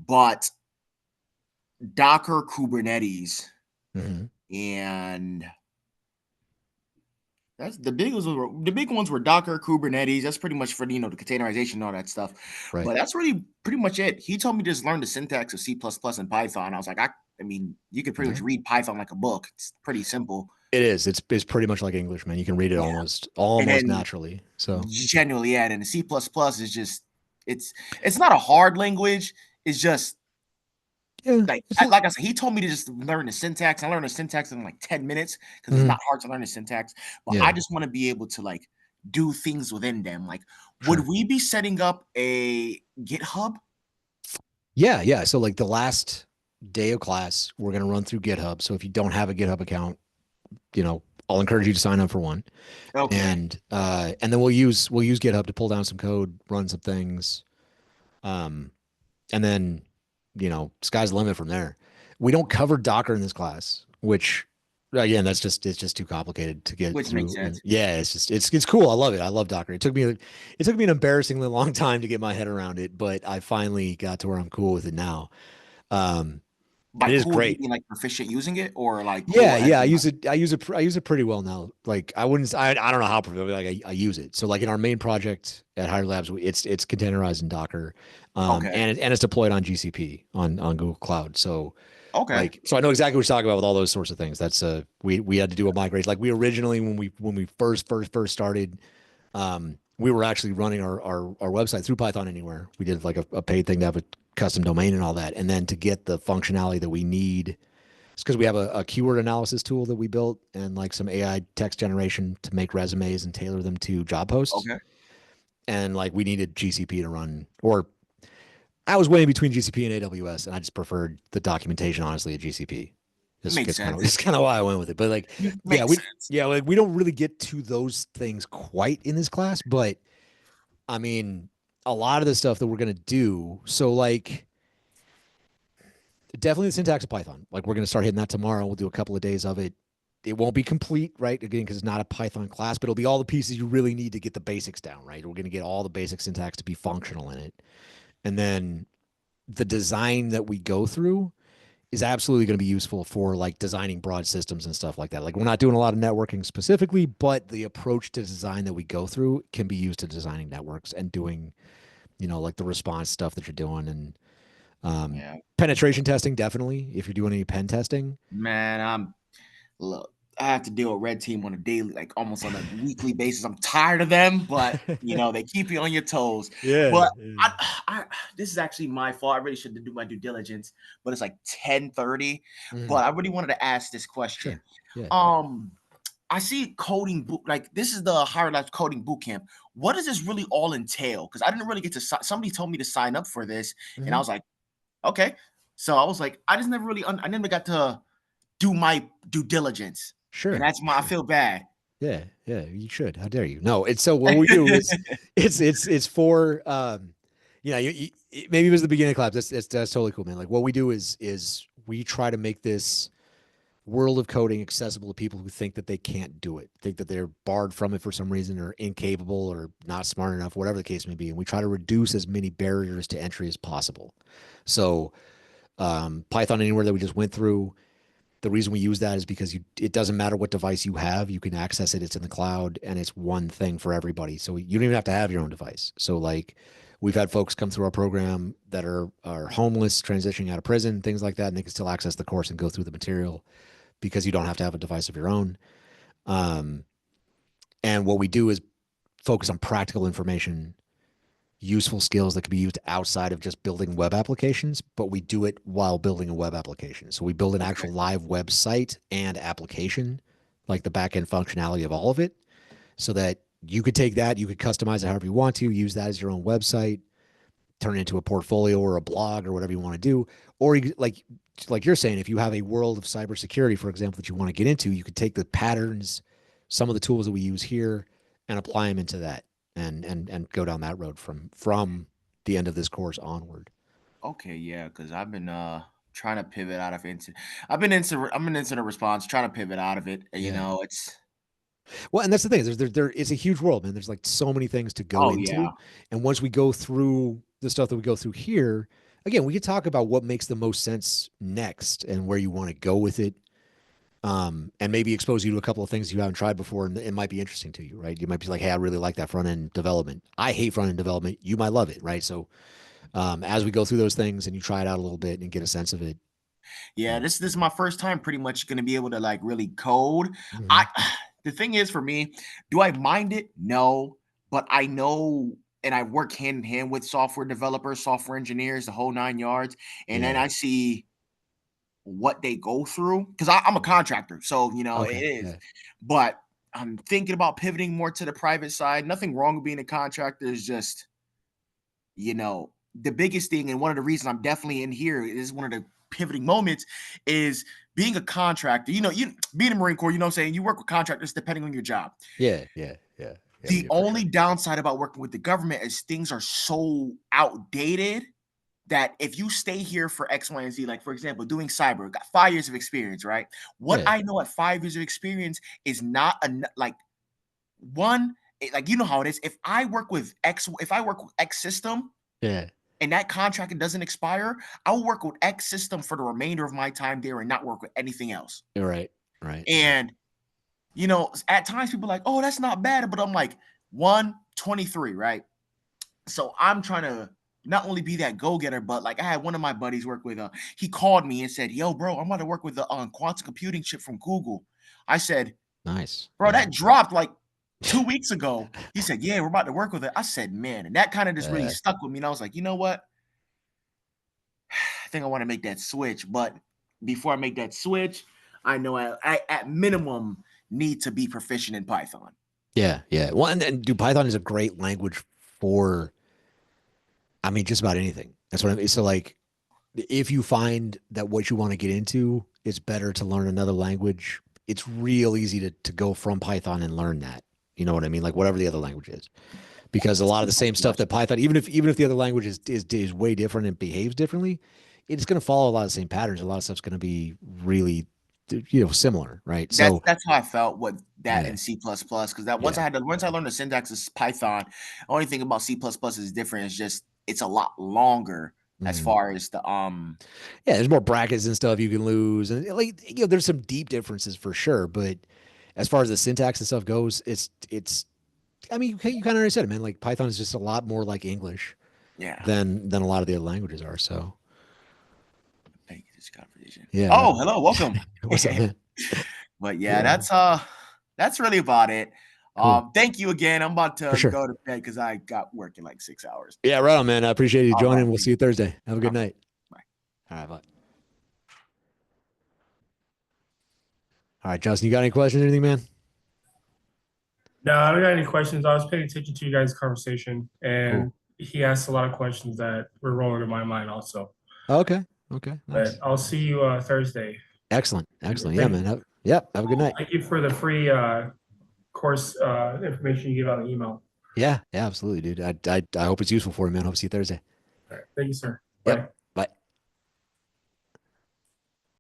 But Docker, Kubernetes, and that's the big ones. The big ones were Docker, Kubernetes. That's pretty much for the containerization and all that stuff. Right. But that's really pretty much it. He told me to just learn the syntax of C++ and Python. I was like, you could pretty much read Python like a book. It's pretty simple. It is. It's pretty much like English, man. You can read it almost naturally. So genuinely, yeah. And the C++ is just it's not a hard language. It's just like I said, he told me to just learn the syntax. I learned the syntax in like 10 minutes because it's not hard to learn the syntax. But I just want to be able to do things within them. Would we be setting up a GitHub? Yeah, yeah. So the last day of class, we're gonna run through GitHub. So if you don't have a GitHub account, I'll encourage you to sign up for one. Okay. And then we'll use GitHub to pull down some code, run some things. And then, sky's the limit from there. We don't cover Docker in this class, which again, it's just too complicated to get which through. Makes sense. Yeah, it's cool. I love it. I love Docker. It took me an embarrassingly long time to get my head around it, but I finally got to where I'm cool with it now. It is great. You mean proficient using it or I use it pretty well now. I don't know how proficient, I use it. So in our main project at Higher Labs, it's containerized in Docker, and it's deployed on GCP on Google Cloud. So so I know exactly what you're talking about with all those sorts of things. That's we had to do a migration. We originally when we first started, we were actually running our website through Python Anywhere. We did a paid thing to have a custom domain and all that. And then to get the functionality that we need, it's because we have a keyword analysis tool that we built and some AI text generation to make resumes and tailor them to job posts. Okay. And we needed GCP to run, or I was weighing between GCP and AWS, and I just preferred the documentation, honestly, at GCP. It's kind of why I went with it. But we don't really get to those things quite in this class, but I mean, a lot of the stuff that we're going to do. So like definitely the syntax of Python. Like we're going to start hitting that tomorrow. We'll do a couple of days of it. It won't be complete, right? Again, because it's not a Python class, but it'll be all the pieces you really need to get the basics down, right? We're going to get all the basic syntax to be functional in it. And then the design that we go through is absolutely going to be useful for like designing broad systems and stuff like that. Like we're not doing a lot of networking specifically, but the approach to design that we go through can be used to designing networks and doing, you know, like the response stuff that you're doing and penetration testing. Definitely. If you're doing any pen testing, Man, look, I have to deal with red team on a daily, like almost on a weekly basis. I'm tired of them, but you know, they keep you on your toes. Yeah. But this is actually my fault. I really should do my due diligence, but it's like 10:30. But I really wanted to ask this question. Yeah. I see coding boot, like this is the Higher Labs coding boot camp. What does this really all entail? Because I didn't really get to. Somebody told me to sign up for this, and I was like, okay. So I was like, I just never really, I never got to do my due diligence. Sure. And that's I feel bad. Yeah, you should. How dare you? No, it's so what we do is it's for you know, maybe it was the beginning of class. That's totally cool, man. Like what we do is we try to make this world of coding accessible to people who think that they can't do it, think that they're barred from it for some reason or incapable or not smart enough, whatever the case may be. And we try to reduce as many barriers to entry as possible. So Python Anywhere that we just went through, the reason we use that is because it doesn't matter what device you have, you can access it. It's in the cloud and it's one thing for everybody. So you don't even have to have your own device. So like we've had folks come through our program that are homeless, transitioning out of prison, things like that, and they can still access the course and go through the material because you don't have to have a device of your own. And what we do is focus on practical information, useful skills that can be used outside of just building web applications, but we do it while building a web application. So we build an actual live website and application, like the backend functionality of all of it, so that you could take that, you could customize it however you want to, use that as your own website, turn it into a portfolio or a blog or whatever you want to do. Or you, like you're saying, if you have a world of cybersecurity, for example, that you want to get into, you could take the patterns, some of the tools that we use here, and apply them into that. And go down that road from the end of this course onward. Okay, yeah, because I've been trying to pivot out of incident. I'm an incident response, trying to pivot out of it. You know, it's well, and that's the thing. There it's a huge world, man. There's like so many things to go into. Yeah. And once we go through the stuff that we go through here, again, we could talk about what makes the most sense next and where you want to go with it. And maybe expose you to a couple of things you haven't tried before, and it might be interesting to you, right? You might be like, hey, I really like that front end development. I hate front end development. You might love it, right? So as we go through those things and you try it out a little bit and get a sense of it. Yeah, this is my first time pretty much going to be able to like really code. The thing is for me, do I mind it? No, but I know, and I work hand in hand with software developers, software engineers, the whole 9 yards. And then I see what they go through, because I'm a contractor, so you know it is. But I'm thinking about pivoting more to the private side. Nothing wrong with being a contractor. Is just, you know, the biggest thing, and one of the reasons I'm definitely in here is one of the pivoting moments is being a contractor. You know, you being a Marine Corps, you know what I'm saying? You work with contractors depending on your job. Yeah. The only downside about working with the government is things are so outdated that if you stay here for X, Y, and Z, like for example, doing cyber, got 5 years of experience, right? What I know at 5 years of experience is not like you know how it is. If I work with X system, and that contract doesn't expire, I'll work with X system for the remainder of my time there and not work with anything else. Right. And you know, at times people are like, oh, that's not bad, but I'm like 23, right? So I'm trying to not only be that go-getter, but like I had one of my buddies work with, he called me and said, yo, bro, I'm about to work with the quantum computing chip from Google. I said, nice, bro, that dropped like 2 weeks ago. He said, yeah, we're about to work with it. I said, man, and that kind of just really stuck with me. And I was like, you know what? I think I want to make that switch. But before I make that switch, I know I at minimum need to be proficient in Python. Yeah. Well, and dude, Python is a great language for, I mean, just about anything. That's what I mean. So like, if you find that what you want to get into, it's better to learn another language. It's real easy to go from Python and learn that. You know what I mean? Like whatever the other language is. because a lot of the same stuff that Python, even if the other language is way different and behaves differently, it's going to follow a lot of the same patterns. A lot of stuff's going to be really, similar, right? So That's how I felt with that Yeah. in C++, because that once I learned the syntax of Python, the only thing about C++ is different is just it's a lot longer as far as the yeah, there's more brackets and stuff you can lose, and there's some deep differences for sure. But as far as the syntax and stuff goes, it's. I mean, you kind of already said it, man. Like Python is just a lot more like English, than a lot of the other languages are. So. Thank you, this conversation. Yeah. Oh, hello, welcome. What's up, man? But yeah, that's really about it. Thank you again. I'm about to sure. go to bed because I got work in like 6 hours. Yeah, right on, man. I appreciate you All joining. right. We'll see you Thursday. Have a good Okay. night. Bye. All right, bye. All right, Justin, you got any questions or anything, man? No, I don't got any questions. I was paying attention to you guys' conversation, and he asked a lot of questions that were rolling in my mind also. Okay. Okay. Nice. But I'll see you Thursday. Excellent. Excellent. Thank Yeah, you. man. Have a good night. Thank you for the free course information you gave out in the email. Yeah, absolutely, dude. I hope it's useful for you, man. Hope to see you Thursday. All right. Thank you, sir. Yep. Bye.